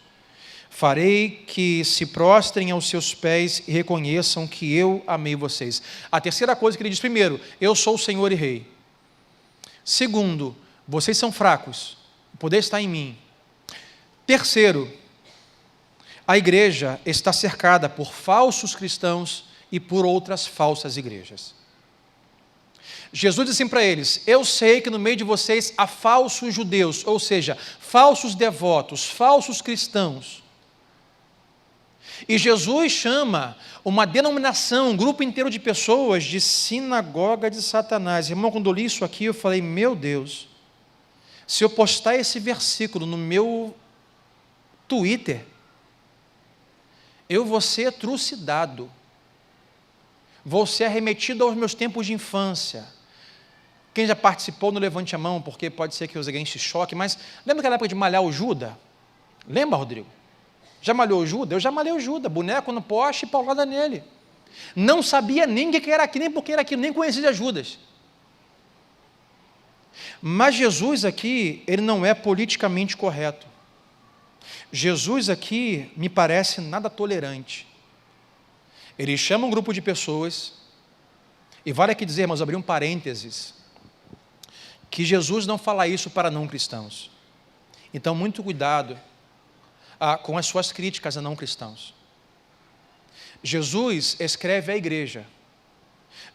Farei que se prostrem aos seus pés e reconheçam que eu amei vocês. A terceira coisa que ele diz: primeiro, eu sou o Senhor e Rei. Segundo, vocês são fracos, o poder está em mim. Terceiro, a igreja está cercada por falsos cristãos e por outras falsas igrejas. Jesus disse assim para eles: eu sei que no meio de vocês há falsos judeus, ou seja, falsos devotos, falsos cristãos. E Jesus chama uma denominação, um grupo inteiro de pessoas de sinagoga de Satanás. Irmão, quando eu li isso aqui, eu falei: meu Deus, se eu postar esse versículo no meu Twitter, eu vou ser trucidado, vou ser arremetido aos meus tempos de infância. Quem já participou, não levante a mão, porque pode ser que alguém se choque, mas lembra aquela época de malhar o Judas? Lembra, Rodrigo? Já malhou o Judas? Eu já malhei o Judas, boneco no poste e paulada nele. Não sabia nem o que era aquilo, nem por que era aquilo, nem conhecia Judas. Mas Jesus aqui, ele não é politicamente correto. Jesus aqui me parece nada tolerante. Ele chama um grupo de pessoas, e vale aqui dizer, irmãos, abrir um parênteses, que Jesus não fala isso para não cristãos. Então, muito cuidado com as suas críticas a não cristãos. Jesus escreve à igreja.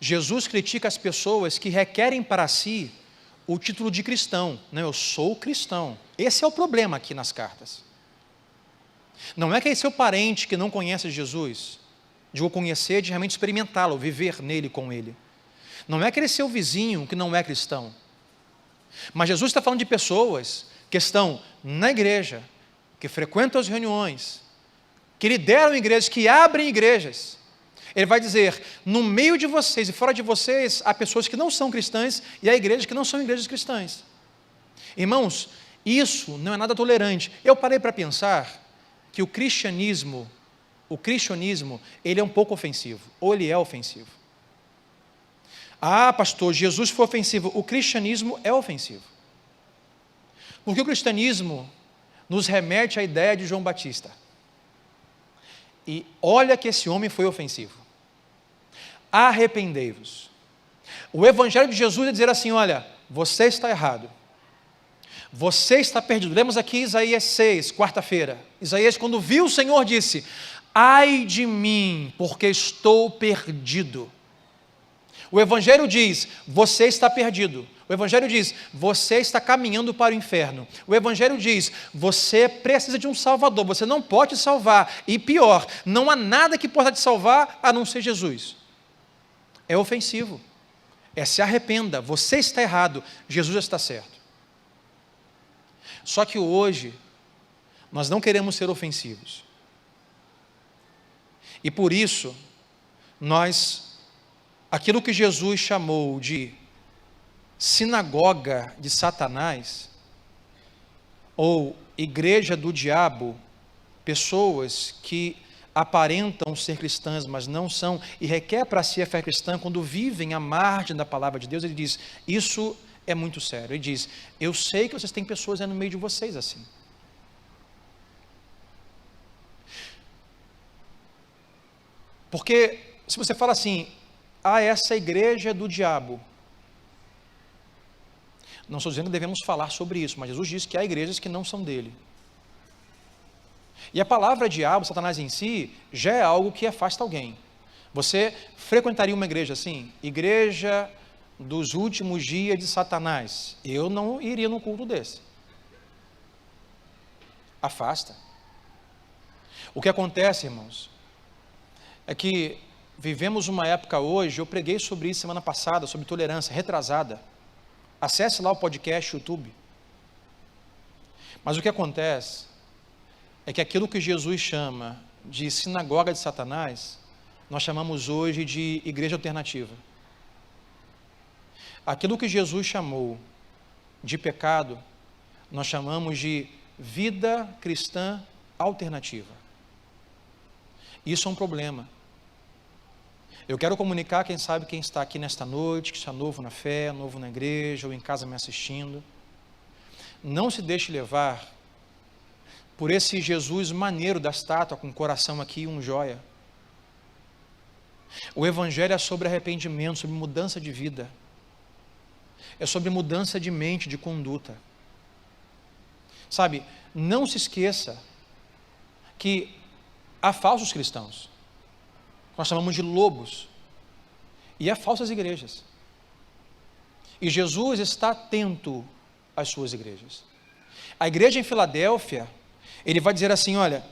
Jesus critica as pessoas que requerem para si o título de cristão. Não, eu sou cristão. Esse é o problema aqui nas cartas. Não é que é seu parente que não conhece Jesus, de o conhecer, de realmente experimentá-lo, viver nele com ele. Não é aquele seu vizinho que não é cristão. Mas Jesus está falando de pessoas que estão na igreja, que frequentam as reuniões, que lideram igrejas, que abrem igrejas. Ele vai dizer, no meio de vocês e fora de vocês, há pessoas que não são cristãs e há igrejas que não são igrejas cristãs. Irmãos, isso não é nada tolerante. Eu parei para pensar que o cristianismo, ele é um pouco ofensivo, ou ele é ofensivo. Ah, pastor, Jesus foi ofensivo. O cristianismo é ofensivo. Porque o cristianismo nos remete à ideia de João Batista. E olha que esse homem foi ofensivo. Arrependei-vos. O evangelho de Jesus é dizer assim, olha, você está errado. Você está perdido. Lemos aqui Isaías 6, quarta-feira. Isaías, quando viu o Senhor, disse, ai de mim, porque estou perdido. O evangelho diz, você está perdido. O evangelho diz, você está caminhando para o inferno. O evangelho diz, você precisa de um salvador, você não pode te salvar. E pior, não há nada que possa te salvar a não ser Jesus. É ofensivo. Se arrependa, você está errado, Jesus está certo. Só que hoje, nós não queremos ser ofensivos. E por isso, aquilo que Jesus chamou de sinagoga de Satanás, ou igreja do diabo, pessoas que aparentam ser cristãs, mas não são, e requer para si a fé cristã, quando vivem à margem da palavra de Deus, ele diz, isso é muito sério. Ele diz, eu sei que vocês têm pessoas no meio de vocês assim. Porque, se você fala assim, essa igreja é do diabo. Não estou dizendo que devemos falar sobre isso, mas Jesus diz que há igrejas que não são dele. E a palavra diabo, Satanás em si, já é algo que afasta alguém. Você frequentaria uma igreja assim? Igreja dos últimos dias de Satanás. Eu não iria num culto desse. Afasta. O que acontece, irmãos, é que vivemos uma época hoje, eu preguei sobre isso semana passada, sobre tolerância, retrasada. Acesse lá o podcast, YouTube. Mas o que acontece é que aquilo que Jesus chama de sinagoga de Satanás, nós chamamos hoje de igreja alternativa. Aquilo que Jesus chamou de pecado, nós chamamos de vida cristã alternativa. Isso é um problema. Eu quero comunicar, quem sabe, quem está aqui nesta noite, que está novo na fé, novo na igreja, ou em casa me assistindo. Não se deixe levar por esse Jesus maneiro da estátua, com o coração aqui e um joia. O evangelho é sobre arrependimento, sobre mudança de vida. É sobre mudança de mente, de conduta. Sabe, não se esqueça que há falsos cristãos. nós chamamos de lobos, e falsas igrejas. E Jesus está atento às suas igrejas. A igreja em Filadélfia, ele vai dizer assim, olha,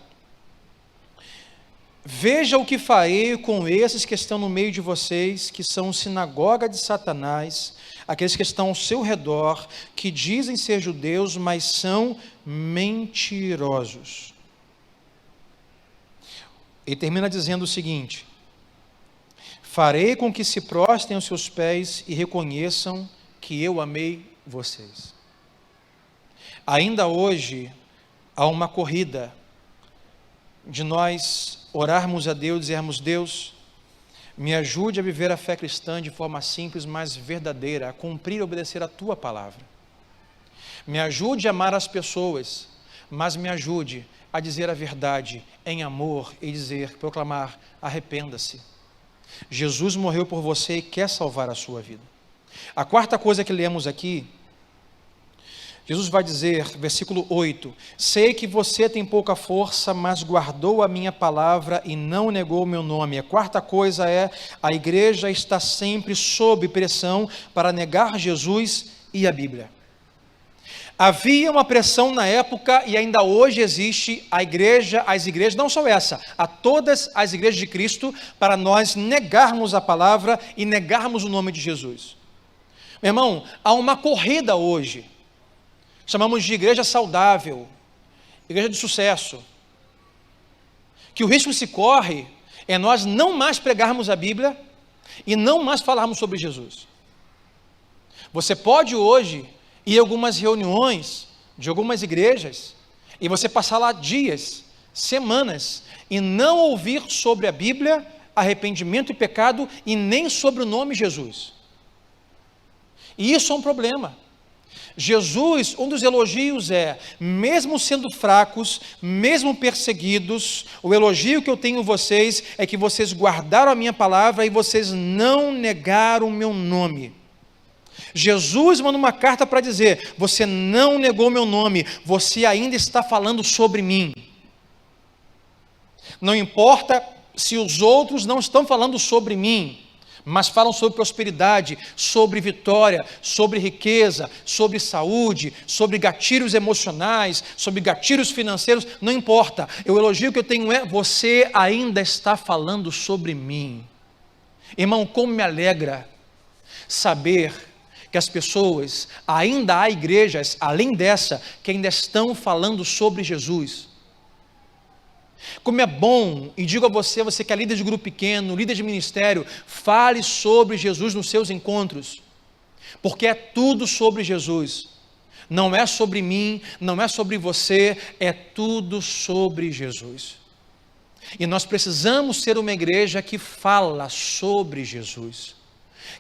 veja o que farei com esses que estão no meio de vocês, que são sinagoga de Satanás, aqueles que estão ao seu redor, que dizem ser judeus, mas são mentirosos. E termina dizendo o seguinte: farei com que se prostrem aos seus pés e reconheçam que eu amei vocês. Ainda hoje há uma corrida de nós orarmos a Deus, dizermos: Deus, me ajude a viver a fé cristã de forma simples, mas verdadeira, a cumprir e obedecer a Tua palavra. Me ajude a amar as pessoas, mas me ajude a dizer a verdade em amor e proclamar: arrependa-se. Jesus morreu por você e quer salvar a sua vida. A quarta coisa que lemos aqui, Jesus vai dizer, versículo 8, sei que você tem pouca força, mas guardou a minha palavra e não negou o meu nome. A quarta coisa é, a igreja está sempre sob pressão para negar Jesus e a Bíblia. Havia uma pressão na época e ainda hoje existe as igrejas, não só essa, a todas as igrejas de Cristo, para nós negarmos a palavra e negarmos o nome de Jesus. Meu irmão, há uma corrida hoje, chamamos de igreja saudável, igreja de sucesso, que o risco que se corre é nós não mais pregarmos a Bíblia e não mais falarmos sobre Jesus. Você pode hoje ir a algumas reuniões de algumas igrejas e você passar lá dias, semanas e não ouvir sobre a Bíblia, arrependimento e pecado e nem sobre o nome Jesus. E isso é um problema. Jesus, um dos elogios é, mesmo sendo fracos, mesmo perseguidos, o elogio que eu tenho a vocês é que vocês guardaram a minha palavra e vocês não negaram o meu nome. Jesus manda uma carta para dizer: você não negou meu nome, você ainda está falando sobre mim. Não importa se os outros não estão falando sobre mim, mas falam sobre prosperidade, sobre vitória, sobre riqueza, sobre saúde, sobre gatilhos emocionais, sobre gatilhos financeiros, não importa. O elogio que eu tenho é: você ainda está falando sobre mim. Irmão, como me alegra saber que as pessoas, ainda há igrejas, além dessa, que ainda estão falando sobre Jesus. Como é bom, e digo a você, você que é líder de grupo pequeno, líder de ministério, fale sobre Jesus nos seus encontros, porque é tudo sobre Jesus, não é sobre mim, não é sobre você, é tudo sobre Jesus. E nós precisamos ser uma igreja que fala sobre Jesus,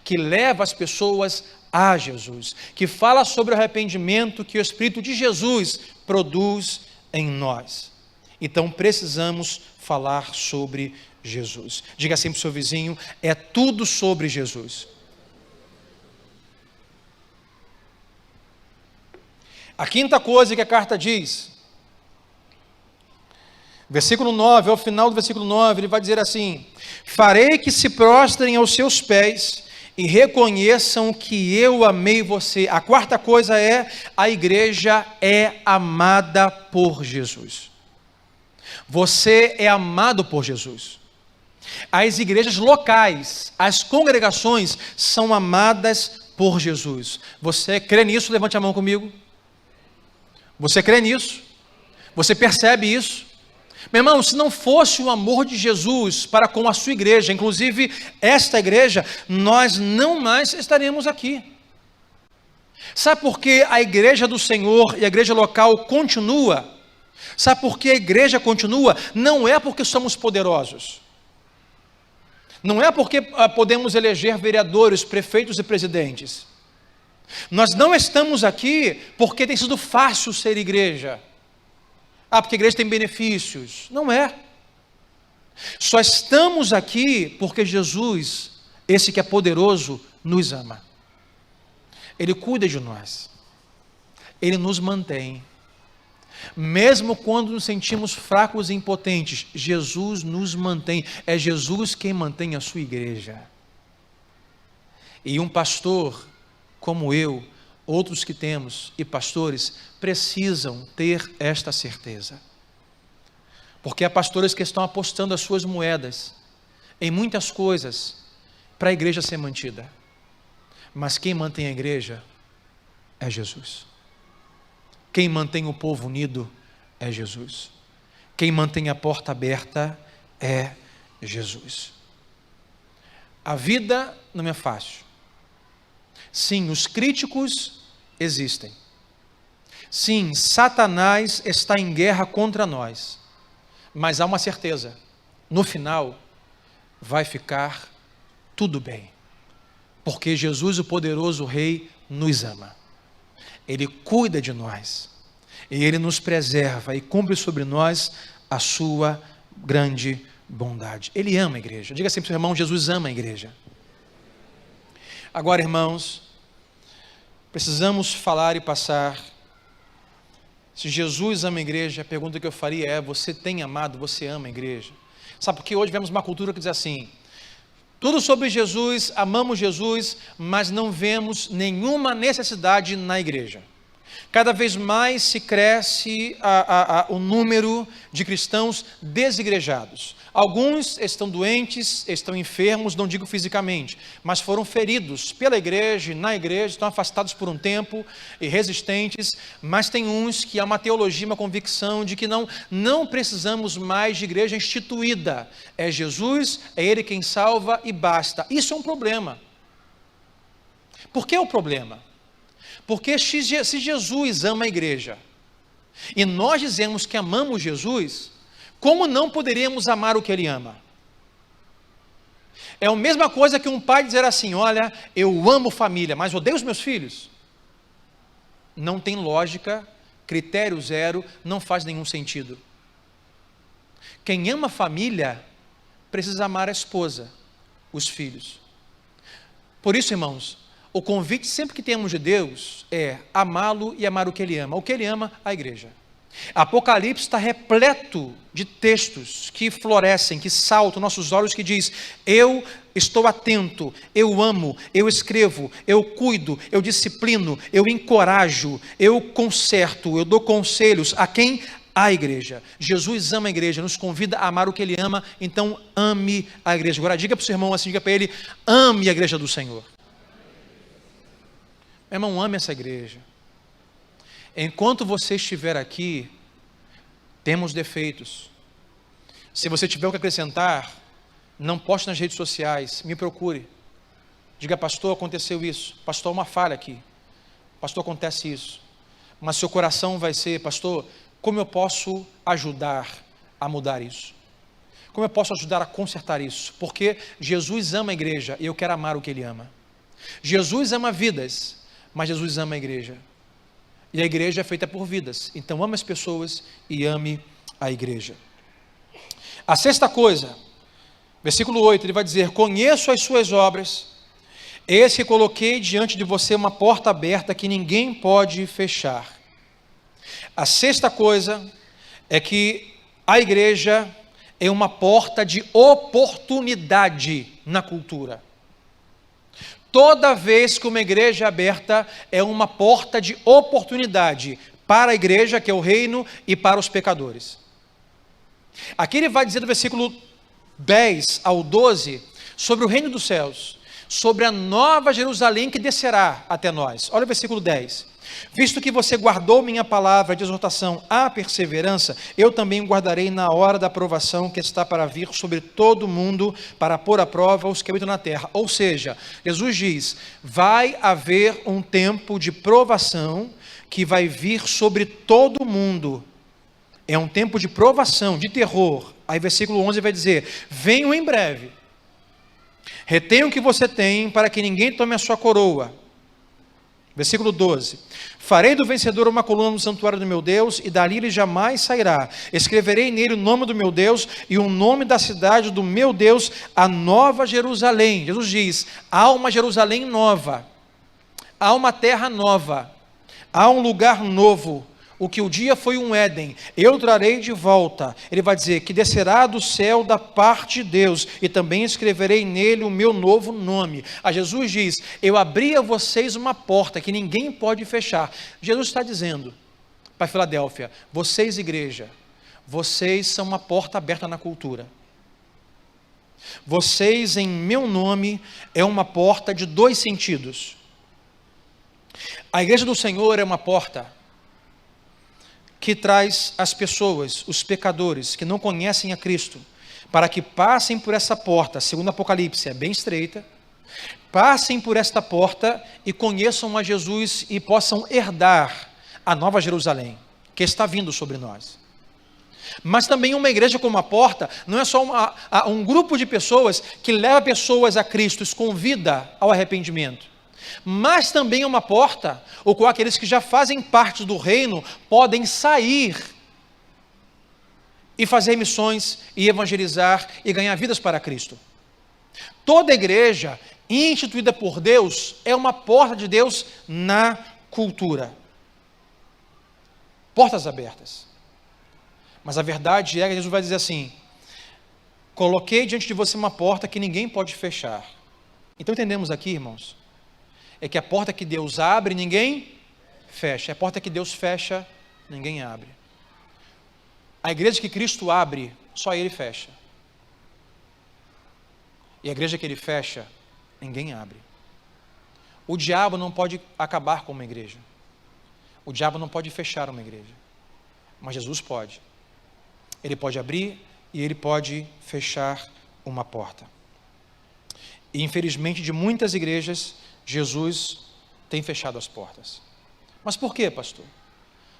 que leva as pessoas a Jesus, que fala sobre o arrependimento que o Espírito de Jesus produz em nós. Então precisamos falar sobre Jesus. Diga assim para o seu vizinho: é tudo sobre Jesus. A quinta coisa que a carta diz, versículo 9, ao final do versículo 9, ele vai dizer assim: farei que se prostrem aos seus pés e reconheçam que eu amei você. A quarta coisa é, a igreja é amada por Jesus. Você é amado por Jesus. As igrejas locais, as congregações são amadas por Jesus. Você crê nisso? Levante a mão comigo. Você crê nisso? Você percebe isso? Meu irmão, se não fosse o amor de Jesus para com a sua igreja, inclusive esta igreja, nós não mais estaríamos aqui. Sabe por que a igreja do Senhor e a igreja local continua? Sabe por que a igreja continua? Não é porque somos poderosos. Não é porque podemos eleger vereadores, prefeitos e presidentes. Nós não estamos aqui porque tem sido fácil ser igreja. Porque a igreja tem benefícios. Não é. Só estamos aqui porque Jesus, esse que é poderoso, nos ama. Ele cuida de nós. Ele nos mantém. Mesmo quando nos sentimos fracos e impotentes, Jesus nos mantém. É Jesus quem mantém a sua igreja. E um pastor como eu, outros que temos e pastores, precisam ter esta certeza. Porque há pastores que estão apostando as suas moedas em muitas coisas para a igreja ser mantida. Mas quem mantém a igreja é Jesus. Quem mantém o povo unido é Jesus. Quem mantém a porta aberta é Jesus. A vida não é fácil. Sim, os críticos existem. Sim, Satanás está em guerra contra nós. Mas há uma certeza: no final vai ficar tudo bem. Porque Jesus, o poderoso Rei, nos ama. Ele cuida de nós. E Ele nos preserva e cumpre sobre nós a sua grande bondade. Ele ama a igreja. Diga sempre para o seu irmão: Jesus ama a igreja. Agora, irmãos, precisamos falar e passar. Se Jesus ama a igreja, a pergunta que eu faria é: você tem amado, você ama a igreja? Sabe, porque hoje vemos uma cultura que diz assim: tudo sobre Jesus, amamos Jesus, mas não vemos nenhuma necessidade na igreja. Cada vez mais se cresce o número de cristãos desigrejados. Alguns estão doentes, estão enfermos, não digo fisicamente, mas foram feridos pela igreja e na igreja, estão afastados por um tempo e resistentes. Mas tem uns que há uma teologia, uma convicção de que não precisamos mais de igreja instituída. É Jesus, é Ele quem salva e basta. Isso é um problema. Por que é o problema? Porque se Jesus ama a igreja, e nós dizemos que amamos Jesus, como não poderíamos amar o que Ele ama? É a mesma coisa que um pai dizer assim: olha, eu amo família, mas odeio os meus filhos. Não tem lógica, critério zero, não faz nenhum sentido. Quem ama família, precisa amar a esposa, os filhos. Por isso, irmãos, o convite sempre que temos de Deus é amá-lo e amar o que Ele ama. O que Ele ama, a igreja. Apocalipse está repleto de textos que florescem, que saltam nossos olhos, que diz: eu estou atento, eu amo, eu escrevo, eu cuido, eu disciplino, eu encorajo, eu conserto, eu dou conselhos. A quem? A igreja. Jesus ama a igreja, nos convida a amar o que Ele ama, então ame a igreja. Agora diga para o seu irmão assim, diga para ele: ame a igreja do Senhor. Meu irmão, ame essa igreja. Enquanto você estiver aqui, temos defeitos. Se você tiver o que acrescentar, não poste nas redes sociais, me procure. Diga: pastor, aconteceu isso. Pastor, uma falha aqui. Pastor, acontece isso. Mas seu coração vai ser: pastor, como eu posso ajudar a mudar isso? Como eu posso ajudar a consertar isso? Porque Jesus ama a igreja e eu quero amar o que Ele ama. Jesus ama vidas, mas Jesus ama a igreja. E a igreja é feita por vidas. Então ame as pessoas e ame a igreja. A sexta coisa, versículo 8, ele vai dizer: conheço as suas obras, eis que coloquei diante de você uma porta aberta que ninguém pode fechar. A sexta coisa é que a igreja é uma porta de oportunidade na cultura. Toda vez que uma igreja é aberta, é uma porta de oportunidade para a igreja, que é o reino, e para os pecadores. Aqui ele vai dizer do versículo 10 ao 12, sobre o reino dos céus, sobre a nova Jerusalém que descerá até nós. Olha o versículo 10. Visto que você guardou minha palavra de exortação à perseverança, eu também guardarei na hora da provação que está para vir sobre todo o mundo, para pôr à prova os que habitam na terra. Ou seja, Jesus diz: vai haver um tempo de provação que vai vir sobre todo o mundo. É um tempo de provação, de terror. Aí versículo 11 vai dizer: venho em breve, retenha o que você tem, para que ninguém tome a sua coroa. Versículo 12: farei do vencedor uma coluna no santuário do meu Deus, e dali ele jamais sairá. Escreverei nele o nome do meu Deus, e o nome da cidade do meu Deus, a nova Jerusalém. Jesus diz: há uma Jerusalém nova, há uma terra nova, há um lugar novo, o que o dia foi um Éden, eu trarei de volta. Ele vai dizer que descerá do céu da parte de Deus, e também escreverei nele o meu novo nome. A Jesus diz, eu abri a vocês uma porta que ninguém pode fechar. Jesus está dizendo para Filadélfia, vocês igreja, vocês são uma porta aberta na cultura. Vocês em meu nome é uma porta de dois sentidos. A igreja do Senhor é uma porta que traz as pessoas, os pecadores que não conhecem a Cristo, para que passem por essa porta, segundo Apocalipse, é bem estreita, passem por esta porta e conheçam a Jesus e possam herdar a Nova Jerusalém, que está vindo sobre nós. Mas também uma igreja como a porta, não é só um grupo de pessoas que leva pessoas a Cristo, os convida ao arrependimento, mas também uma porta, o qual aqueles que já fazem parte do reino podem sair e fazer missões e evangelizar e ganhar vidas para Cristo. Toda igreja instituída por Deus é uma porta de Deus na cultura. Portas abertas. Mas a verdade é que Jesus vai dizer assim, coloquei diante de você uma porta que ninguém pode fechar. Então entendemos aqui, irmãos, é que a porta que Deus abre, ninguém fecha. A porta que Deus fecha, ninguém abre. A igreja que Cristo abre, só Ele fecha. E a igreja que Ele fecha, ninguém abre. O diabo não pode acabar com uma igreja. O diabo não pode fechar uma igreja. Mas Jesus pode. Ele pode abrir e Ele pode fechar uma porta. E infelizmente de muitas igrejas, Jesus tem fechado as portas. Mas por quê, pastor?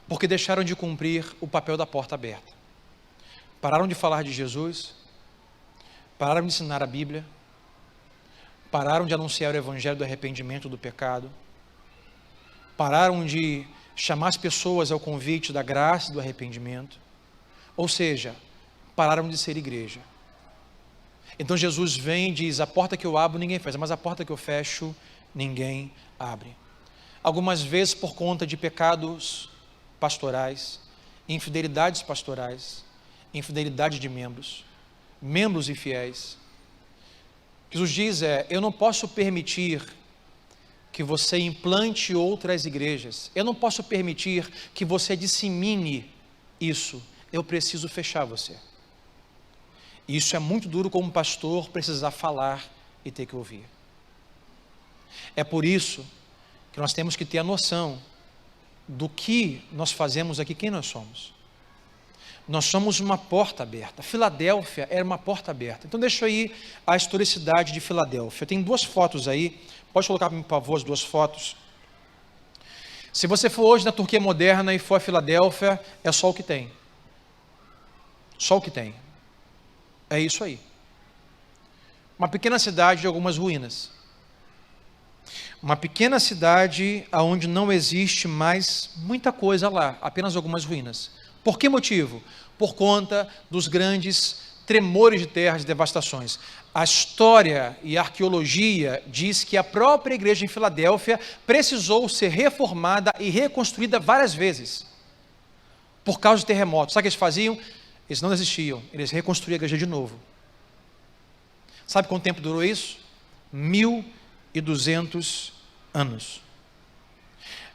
Porque deixaram de cumprir o papel da porta aberta. Pararam de falar de Jesus, pararam de ensinar a Bíblia, pararam de anunciar o evangelho do arrependimento do pecado, pararam de chamar as pessoas ao convite da graça e do arrependimento, ou seja, pararam de ser igreja. Então Jesus vem e diz, a porta que eu abro ninguém fecha, mas a porta que eu fecho ninguém abre. Algumas vezes por conta de pecados pastorais, infidelidades pastorais, infidelidade de membros infiéis. Jesus diz, eu não posso permitir que você implante outras igrejas, eu não posso permitir que você dissemine isso, eu preciso fechar você. Isso é muito duro como pastor precisar falar e ter que ouvir. É por isso que nós temos que ter a noção do que nós fazemos aqui, quem nós somos. Nós somos uma porta aberta. Filadélfia era uma porta aberta. Então deixa eu ir à historicidade de Filadélfia. Tem duas fotos aí. Pode colocar para mim, por favor, as duas fotos. Se você for hoje na Turquia moderna e for a Filadélfia, é só o que tem. Só o que tem. É isso aí. Uma pequena cidade de algumas ruínas. Uma pequena cidade onde não existe mais muita coisa lá, apenas algumas ruínas. Por que motivo? Por conta dos grandes tremores de terras e devastações. A história e a arqueologia diz que a própria igreja em Filadélfia precisou ser reformada e reconstruída várias vezes, por causa de terremotos. Sabe o que eles faziam? Eles não desistiam, eles reconstruíam a igreja de novo. Sabe quanto tempo durou isso? 1200 anos.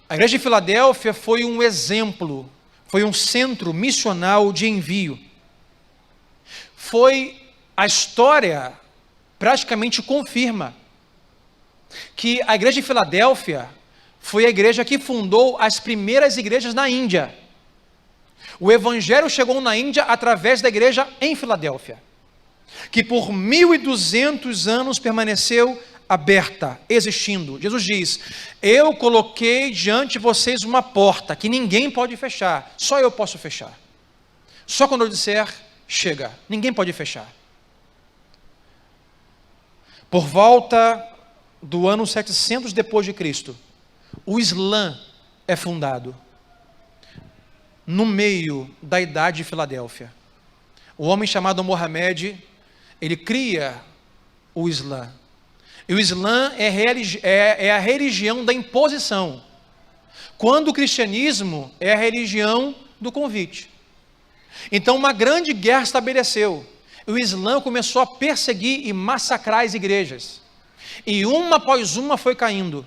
A igreja de Filadélfia foi um exemplo, foi um centro missional de envio. A história praticamente confirma que a igreja de Filadélfia foi a igreja que fundou as primeiras igrejas na Índia. O evangelho chegou na Índia através da igreja em Filadélfia, que por 1200 anos permaneceu aberta, existindo. Jesus diz, eu coloquei diante de vocês uma porta que ninguém pode fechar, só eu posso fechar. Só quando eu disser, chega, ninguém pode fechar. Por volta do ano 700 depois de Cristo, o Islã é fundado no meio da idade de Filadélfia. O homem chamado Mohamed, ele cria o Islã. E o Islã é a religião da imposição. quando o cristianismo é a religião do convite. Então uma grande guerra estabeleceu. O Islã começou a perseguir e massacrar as igrejas. E uma após uma foi caindo.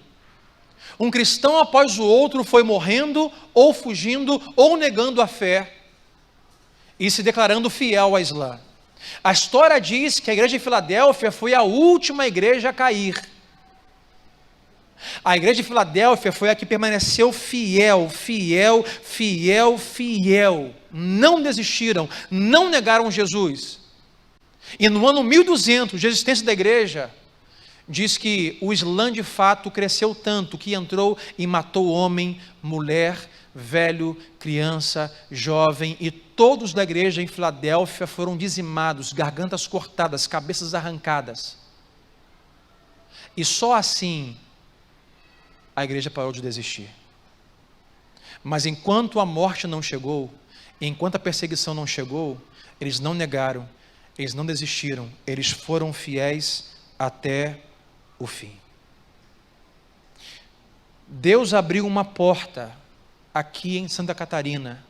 Um cristão após o outro foi morrendo, ou fugindo, ou negando a fé, e se declarando fiel ao Islã. A história diz que a igreja de Filadélfia foi a última igreja a cair. A igreja de Filadélfia foi a que permaneceu fiel. Não desistiram, não negaram Jesus. E no ano 1200 de existência da igreja, diz que o Islã de fato cresceu tanto que entrou e matou homem, mulher, velho, criança, jovem, e todos da igreja em Filadélfia foram dizimados, gargantas cortadas, cabeças arrancadas. E só assim a igreja parou de desistir. Mas enquanto a morte não chegou, enquanto a perseguição não chegou, eles não negaram, eles não desistiram, eles foram fiéis até o fim. Deus abriu uma porta aqui em Santa Catarina,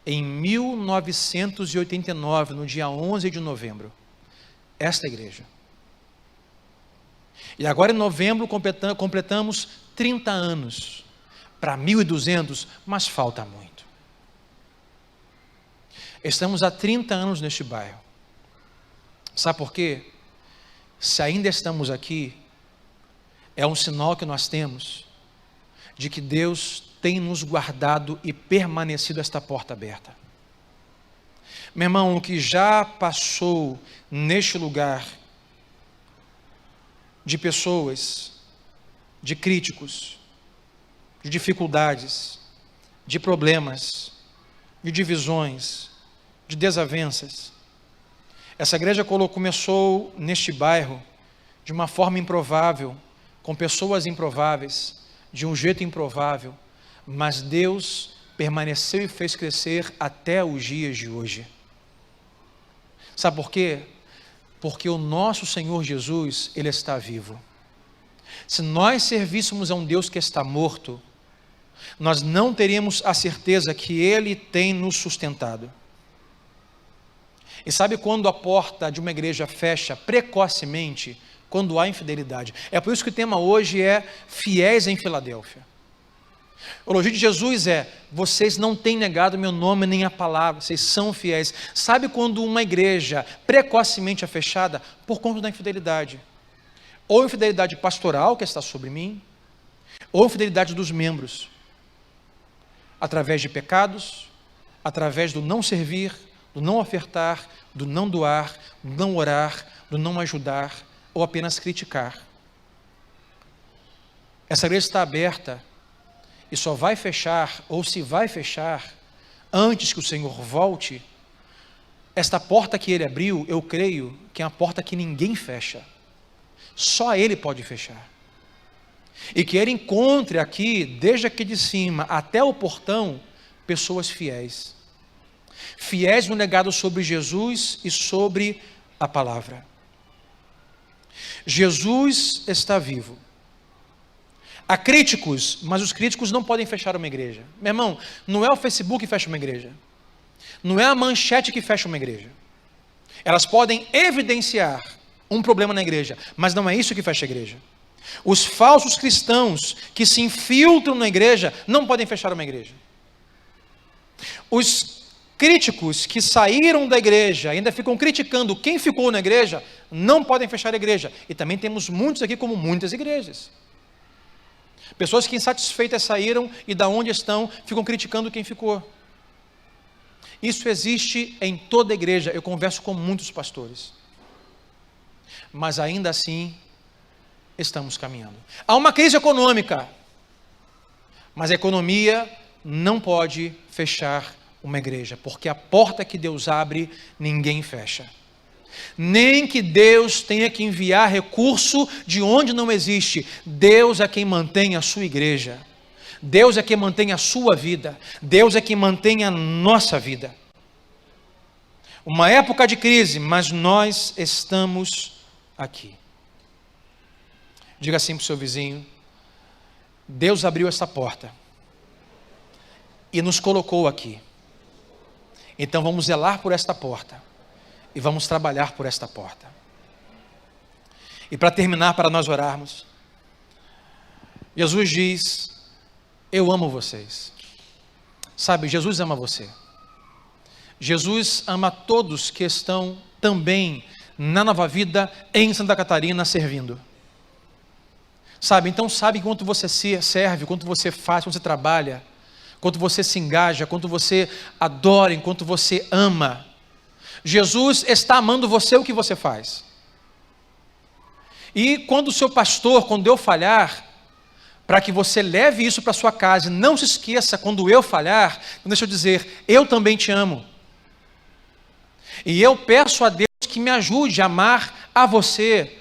em 1989, no dia 11 de novembro, esta igreja. E agora em novembro completamos 30 anos, para 1200, mas falta muito. Estamos há 30 anos neste bairro. Sabe por quê? Se ainda estamos aqui, é um sinal que nós temos de que Deus tem nos guardado e permanecido esta porta aberta. Meu irmão, o que já passou neste lugar de pessoas, de críticos, de dificuldades, de problemas, de divisões, de desavenças. Essa igreja começou neste bairro de uma forma improvável, com pessoas improváveis, de um jeito improvável, mas Deus permaneceu e fez crescer até os dias de hoje. Sabe por quê? Porque o nosso Senhor Jesus, Ele está vivo. Se nós servíssemos a um Deus que está morto, nós não teríamos a certeza que Ele tem nos sustentado. E sabe quando a porta de uma igreja fecha precocemente? Quando há infidelidade. É por isso que o tema hoje é fiéis em Filadélfia. O elogio de Jesus é: vocês não têm negado meu nome nem a palavra, vocês são fiéis. Sabe quando uma igreja precocemente é fechada? Por conta da infidelidade. Ou infidelidade pastoral que está sobre mim, ou infidelidade dos membros. Através de pecados, através do não servir, do não ofertar, do não doar, do não orar, do não ajudar, ou apenas criticar. Essa igreja está aberta e só vai fechar, ou se vai fechar, antes que o Senhor volte. Esta porta que Ele abriu, eu creio que é uma porta que ninguém fecha. Só Ele pode fechar. E que Ele encontre aqui, desde aqui de cima até o portão, pessoas fiéis. Fiéis no legado sobre Jesus e sobre a palavra. Jesus está vivo. Há críticos, mas os críticos não podem fechar uma igreja. Meu irmão, não é o Facebook que fecha uma igreja. Não é a manchete que fecha uma igreja. Elas podem evidenciar um problema na igreja, mas não é isso que fecha a igreja. Os falsos cristãos que se infiltram na igreja não podem fechar uma igreja. Os críticos que saíram da igreja, ainda ficam criticando quem ficou na igreja, não podem fechar a igreja. E também temos muitos aqui, como muitas igrejas. Pessoas que insatisfeitas saíram e da onde estão, ficam criticando quem ficou. Isso existe em toda a igreja, eu converso com muitos pastores. Mas ainda assim, estamos caminhando. Há uma crise econômica, mas a economia não pode fechar uma igreja, porque a porta que Deus abre, ninguém fecha. Nem que Deus tenha que enviar recurso de onde não existe. Deus é quem mantém a sua igreja. Deus é quem mantém a sua vida. Deus é quem mantém a nossa vida. Uma época de crise, mas nós estamos aqui. Diga assim para o seu vizinho: Deus abriu esta porta e nos colocou aqui. Então vamos zelar por esta porta e vamos trabalhar por esta porta. E para terminar, para nós orarmos, Jesus diz: eu amo vocês. Sabe, Jesus ama você. Jesus ama todos que estão também na Nova Vida, em Santa Catarina, servindo. Sabe, então sabe quanto você serve, quanto você faz, quanto você trabalha, quanto você se engaja, quanto você adora, enquanto você ama. Jesus está amando você, o que você faz. E quando o seu pastor, quando eu falhar, para que você leve isso para sua casa, e não se esqueça, quando eu falhar, deixa eu dizer, eu também te amo. E eu peço a Deus que me ajude a amar a você,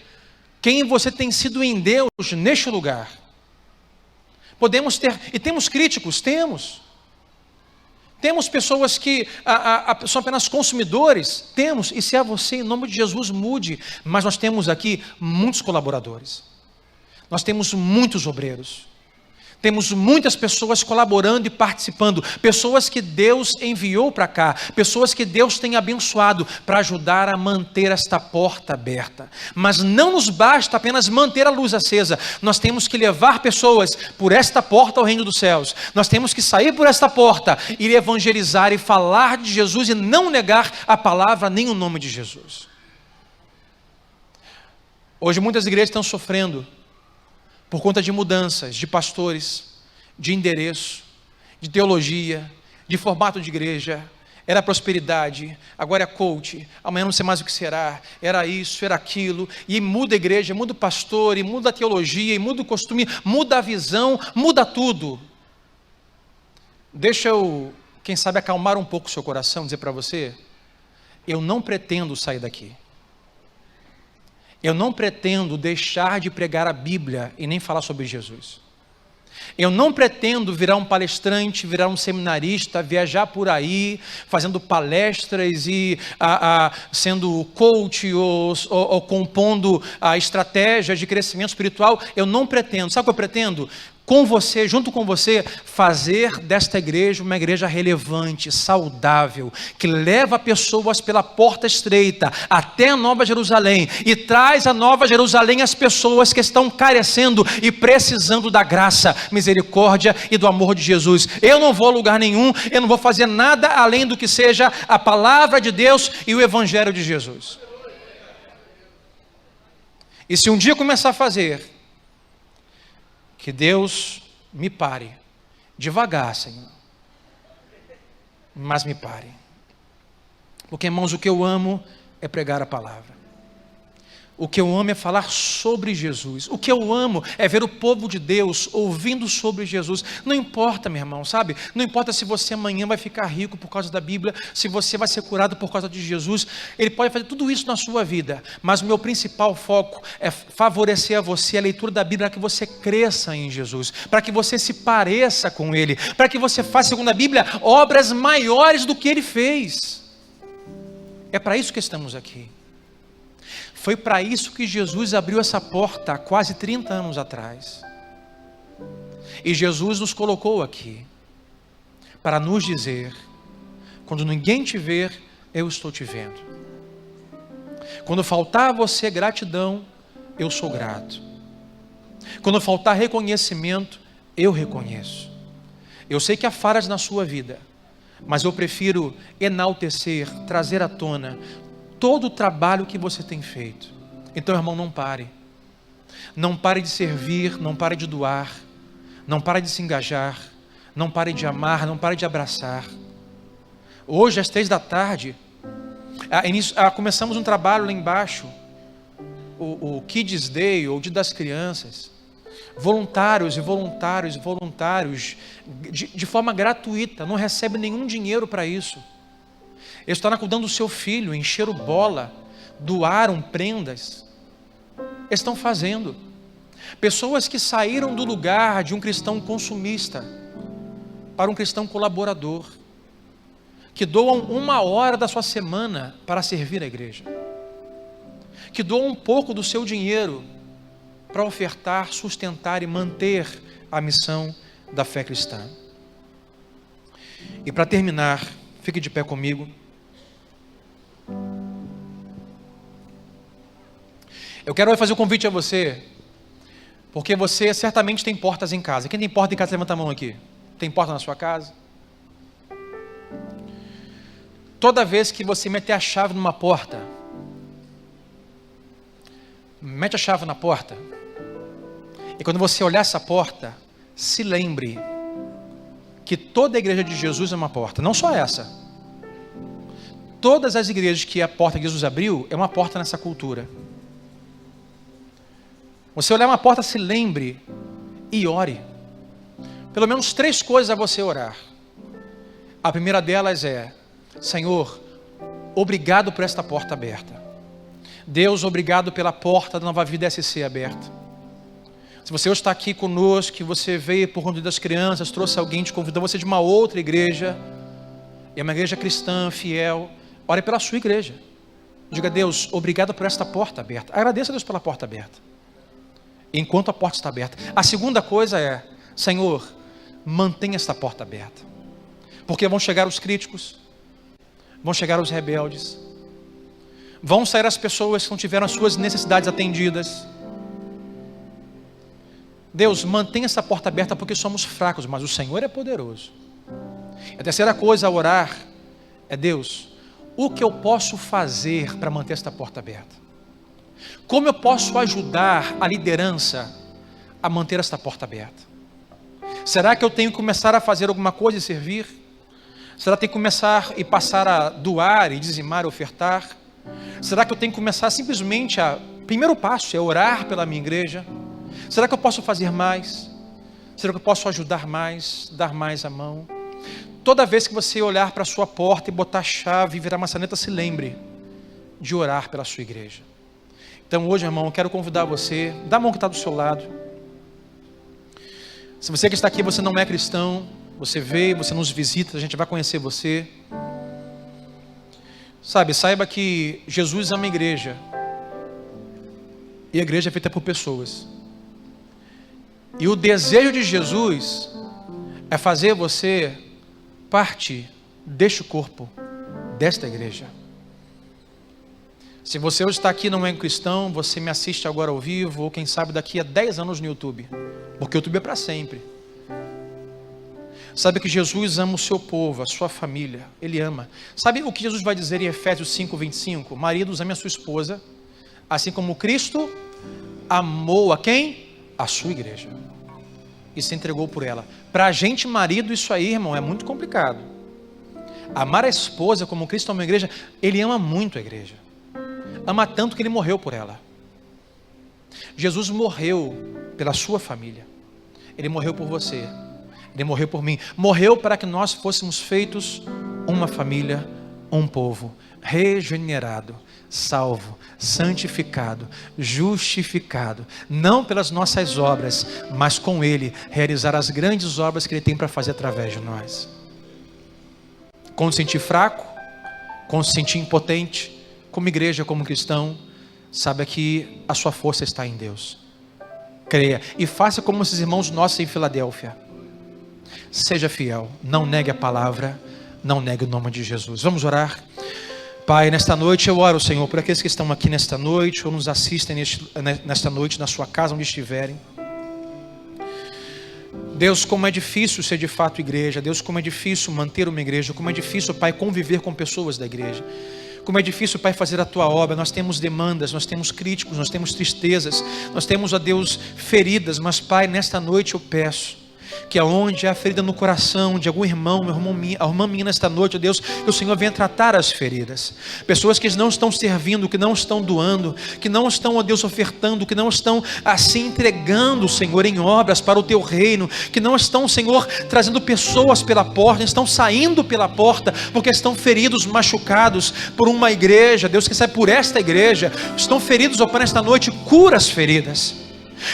quem você tem sido em Deus neste lugar. Podemos ter, e temos críticos, temos pessoas que são apenas consumidores, temos, e se é você, em nome de Jesus, mude. Mas nós temos aqui muitos colaboradores, nós temos muitos obreiros, temos muitas pessoas colaborando e participando, pessoas que Deus enviou para cá, pessoas que Deus tem abençoado para ajudar a manter esta porta aberta. Mas não nos basta apenas manter a luz acesa, nós temos que levar pessoas por esta porta ao reino dos céus. Nós temos que sair por esta porta, ir evangelizar e falar de Jesus e não negar a palavra nem o nome de Jesus. Hoje muitas igrejas estão sofrendo por conta de mudanças de pastores, de endereço, de teologia, de formato de igreja. Era prosperidade, agora é coach, amanhã não sei mais o que será, era isso, era aquilo, e muda a igreja, muda o pastor, e muda a teologia, e muda o costume, muda a visão, muda tudo. Deixa eu, quem sabe, acalmar um pouco o seu coração, dizer para você, eu não pretendo sair daqui. Eu não pretendo deixar de pregar a Bíblia e nem falar sobre Jesus. Eu não pretendo virar um palestrante, virar um seminarista, viajar por aí, fazendo palestras e sendo coach ou compondo a estratégia de crescimento espiritual. Eu não pretendo. Sabe o que eu pretendo? Com você, junto com você, fazer desta igreja uma igreja relevante, saudável, que leva pessoas pela porta estreita até a Nova Jerusalém e traz a Nova Jerusalém as pessoas que estão carecendo e precisando da graça, misericórdia e do amor de Jesus. Eu não vou a lugar nenhum, eu não vou fazer nada além do que seja a palavra de Deus e o Evangelho de Jesus. E se um dia começar a fazer, que Deus me pare, devagar, Senhor, mas me pare. Porque, irmãos, o que eu amo é pregar a palavra. O que eu amo é falar sobre Jesus. O que eu amo é ver o povo de Deus ouvindo sobre Jesus. Não importa, meu irmão, sabe? Não importa se você amanhã vai ficar rico por causa da Bíblia, se você vai ser curado por causa de Jesus. Ele pode fazer tudo isso na sua vida, mas o meu principal foco é favorecer a você a leitura da Bíblia, para que você cresça em Jesus, para que você se pareça com Ele, para que você faça, segundo a Bíblia, obras maiores do que Ele fez. É para isso que estamos aqui. Foi para isso que Jesus abriu essa porta há quase 30 anos atrás. E Jesus nos colocou aqui para nos dizer: quando ninguém te ver, eu estou te vendo. Quando faltar a você gratidão, eu sou grato. Quando faltar reconhecimento, eu reconheço. Eu sei que há falhas na sua vida, mas eu prefiro enaltecer, trazer à tona todo o trabalho que você tem feito. Então, irmão, não pare. Não pare de servir, não pare de doar, não pare de se engajar, não pare de amar, não pare de abraçar. Hoje, às 3 da tarde, começamos um trabalho lá embaixo, o Kids Day, ou Dia das Crianças. Voluntários e voluntários, de forma gratuita, não recebe nenhum dinheiro para isso. Eles estão cuidando do seu filho, encheram bola, doaram prendas. Eles estão fazendo. Pessoas que saíram do lugar de um cristão consumista para um cristão colaborador, que doam 1 hora da sua semana para servir a igreja, que doam um pouco do seu dinheiro para ofertar, sustentar e manter a missão da fé cristã. E para terminar, fique de pé comigo. Eu quero fazer um convite a você, porque você certamente tem portas em casa. Quem tem porta em casa, levanta a mão aqui. Tem porta na sua casa? Toda vez que você meter a chave numa porta, mete a chave na porta, e quando você olhar essa porta, se lembre que toda a igreja de Jesus é uma porta, não só essa. Todas as igrejas que a porta que Jesus abriu, é uma porta nessa cultura. Você olhar uma porta, se lembre e ore. Pelo menos 3 coisas a você orar. A primeira delas é: Senhor, obrigado por esta porta aberta. Deus, obrigado pela porta da Nova Vida SC aberta. Se você hoje está aqui conosco, que você veio por conta das crianças, trouxe alguém, te convidou você de uma outra igreja, e é uma igreja cristã, fiel, ore pela sua igreja. Diga: Deus, obrigado por esta porta aberta. Agradeça a Deus pela porta aberta, enquanto a porta está aberta. A segunda coisa é: Senhor, mantenha esta porta aberta, porque vão chegar os críticos, vão chegar os rebeldes, vão sair as pessoas que não tiveram as suas necessidades atendidas. Deus, mantenha essa porta aberta, porque somos fracos, mas o Senhor é poderoso. A terceira coisa a orar é: Deus, o que eu posso fazer para manter esta porta aberta? Como eu posso ajudar a liderança a manter esta porta aberta? Será que eu tenho que começar a fazer alguma coisa e servir? Será que eu tenho que começar e passar a doar e dizimar e ofertar? Será que eu tenho que começar simplesmente primeiro passo é orar pela minha igreja? Será que eu posso fazer mais? Será que eu posso ajudar mais, dar mais a mão? Toda vez que você olhar para a sua porta e botar a chave e virar maçaneta, se lembre de orar pela sua igreja. Então hoje, irmão, eu quero convidar você, dá a mão que está do seu lado. Se você que está aqui, você não é cristão, você veio, você nos visita, a gente vai conhecer você. Sabe, saiba que Jesus ama a igreja, e a igreja é feita por pessoas. E o desejo de Jesus é fazer você parte deste corpo, desta igreja. Se você hoje está aqui e não é cristão, você me assiste agora ao vivo, ou quem sabe daqui a 10 anos no YouTube, porque o YouTube é para sempre. Sabe que Jesus ama o seu povo, a sua família, Ele ama. Sabe o que Jesus vai dizer em Efésios 5:25? Maridos, ame a sua esposa, assim como Cristo amou a quem? A sua igreja, e se entregou por ela. Para a gente, marido, isso aí, irmão, é muito complicado. Amar a esposa como Cristo ama a igreja, Ele ama muito a igreja. Ama tanto que Ele morreu por ela. Jesus morreu pela sua família. Ele morreu por você. Ele morreu por mim. Morreu para que nós fôssemos feitos uma família, um povo regenerado, salvo, santificado, justificado, não pelas nossas obras, mas com Ele realizar as grandes obras que Ele tem para fazer através de nós. Quando se sentir fraco, quando se sentir impotente, como igreja, como cristão, saiba que a sua força está em Deus. Creia e faça como esses irmãos nossos em Filadélfia. Seja fiel, não negue a palavra, não negue o nome de Jesus. Vamos orar. Pai, nesta noite eu oro, Senhor, por aqueles que estão aqui nesta noite, ou nos assistem nesta noite, na sua casa, onde estiverem. Deus, como é difícil ser de fato igreja. Deus, como é difícil manter uma igreja. Como é difícil, Pai, conviver com pessoas da igreja. Como é difícil, Pai, fazer a Tua obra. Nós temos demandas, nós temos críticos, nós temos tristezas, nós temos, ó Deus, feridas. Mas, Pai, nesta noite eu peço que aonde há ferida no coração de algum irmão, a irmã minha nesta noite, ó Deus, que o Senhor venha tratar as feridas. Pessoas que não estão servindo, que não estão doando, que não estão, ó Deus, ofertando, que não estão assim entregando, Senhor, em obras para o Teu reino, que não estão, Senhor, trazendo pessoas pela porta, estão saindo pela porta, porque estão feridos, machucados por uma igreja, Deus, que sai por esta igreja, estão feridos, ó Pai, nesta noite, cura as feridas.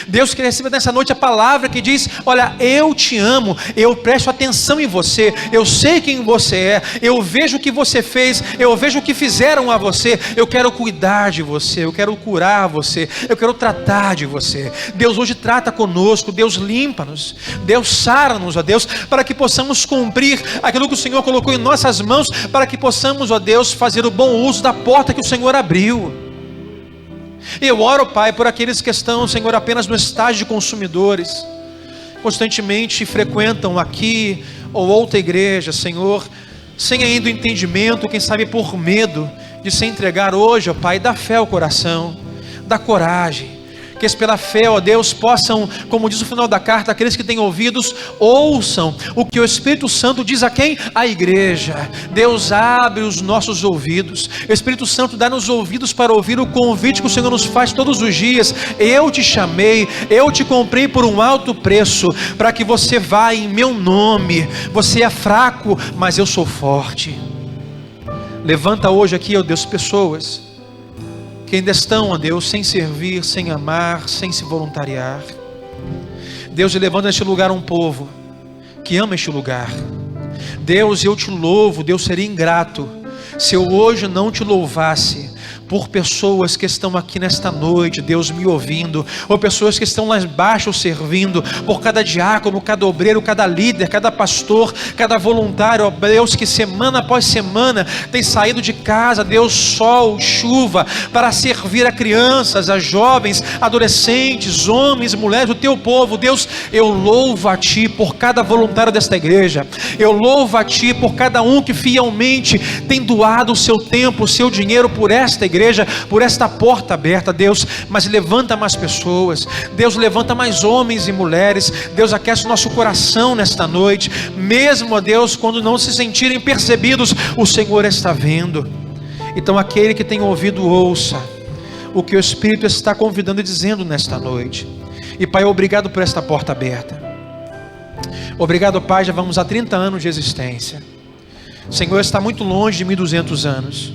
Deus, que receba nessa noite a palavra que diz: olha, eu te amo, eu presto atenção em você, eu sei quem você é, eu vejo o que você fez, eu vejo o que fizeram a você, eu quero cuidar de você, eu quero curar você, eu quero tratar de você. Deus, hoje trata conosco, Deus, limpa-nos, Deus, sara-nos, ó Deus, para que possamos cumprir aquilo que o Senhor colocou em nossas mãos, para que possamos, ó Deus, fazer o bom uso da porta que o Senhor abriu. Eu oro, Pai, por aqueles que estão, Senhor, apenas no estágio de consumidores, constantemente frequentam aqui ou outra igreja, Senhor, sem ainda o entendimento, quem sabe por medo de se entregar hoje, ó Pai, dá fé ao coração, dá coragem, que eles pela fé, ó Deus, possam, como diz o final da carta, aqueles que têm ouvidos, ouçam o que o Espírito Santo diz a quem? A igreja. Deus, abre os nossos ouvidos, o Espírito Santo dá-nos ouvidos para ouvir o convite que o Senhor nos faz todos os dias. Eu te chamei, eu te comprei por um alto preço, para que você vá em meu nome. Você é fraco, mas eu sou forte. Levanta hoje aqui, ó Deus, pessoas que ainda estão, ó Deus, sem servir, sem amar, sem se voluntariar. Deus, levanta neste lugar um povo que ama este lugar. Deus, eu te louvo. Deus, seria ingrato se eu hoje não te louvasse por pessoas que estão aqui nesta noite, Deus, me ouvindo, ou pessoas que estão lá embaixo servindo, por cada diácono, cada obreiro, cada líder, cada pastor, cada voluntário, ó Deus, que semana após semana tem saído de casa, Deus, sol, chuva, para servir a crianças, a jovens, adolescentes, homens, mulheres, o teu povo. Deus, eu louvo a ti por cada voluntário desta igreja, eu louvo a ti por cada um que fielmente tem doado o seu tempo, o seu dinheiro por esta igreja, por esta porta aberta. Deus, mas levanta mais pessoas, Deus, levanta mais homens e mulheres. Deus, aquece o nosso coração nesta noite, mesmo, ó Deus, quando não se sentirem percebidos, o Senhor está vendo. Então aquele que tem ouvido, ouça o que o Espírito está convidando e dizendo nesta noite. E Pai, obrigado por esta porta aberta, obrigado, Pai, já vamos há 30 anos de existência. Senhor, está muito longe de 1200 anos,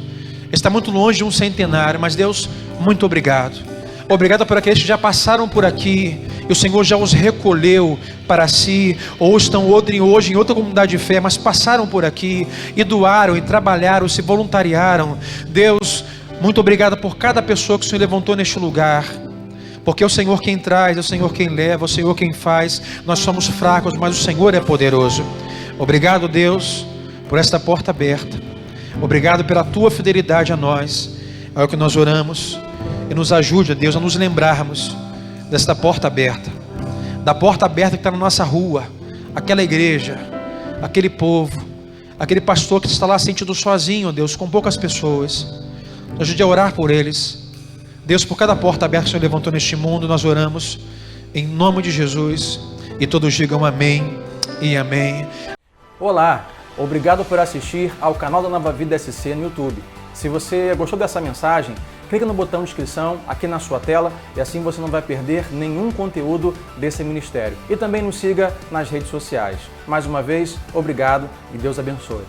está muito longe de um centenário, mas Deus, muito obrigado. Obrigado por aqueles que já passaram por aqui e o Senhor já os recolheu para si, ou estão hoje em outra comunidade de fé, mas passaram por aqui e doaram, e trabalharam, se voluntariaram. Deus, muito obrigado por cada pessoa que o Senhor levantou neste lugar, porque é o Senhor quem traz, é o Senhor quem leva, é o Senhor quem faz. Nós somos fracos, mas o Senhor é poderoso. Obrigado, Deus, por esta porta aberta. Obrigado pela tua fidelidade a nós. É o que nós oramos. E nos ajude, Deus, a nos lembrarmos desta porta aberta, da porta aberta que está na nossa rua, aquela igreja, aquele povo, aquele pastor que está lá sentido sozinho, Deus, com poucas pessoas. Nos ajude a orar por eles. Deus, por cada porta aberta que o Senhor levantou neste mundo, nós oramos em nome de Jesus. E todos digam amém e amém. Olá, obrigado por assistir ao canal da Nova Vida SC no YouTube. Se você gostou dessa mensagem, clique no botão de inscrição aqui na sua tela e assim você não vai perder nenhum conteúdo desse ministério. E também nos siga nas redes sociais. Mais uma vez, obrigado e Deus abençoe.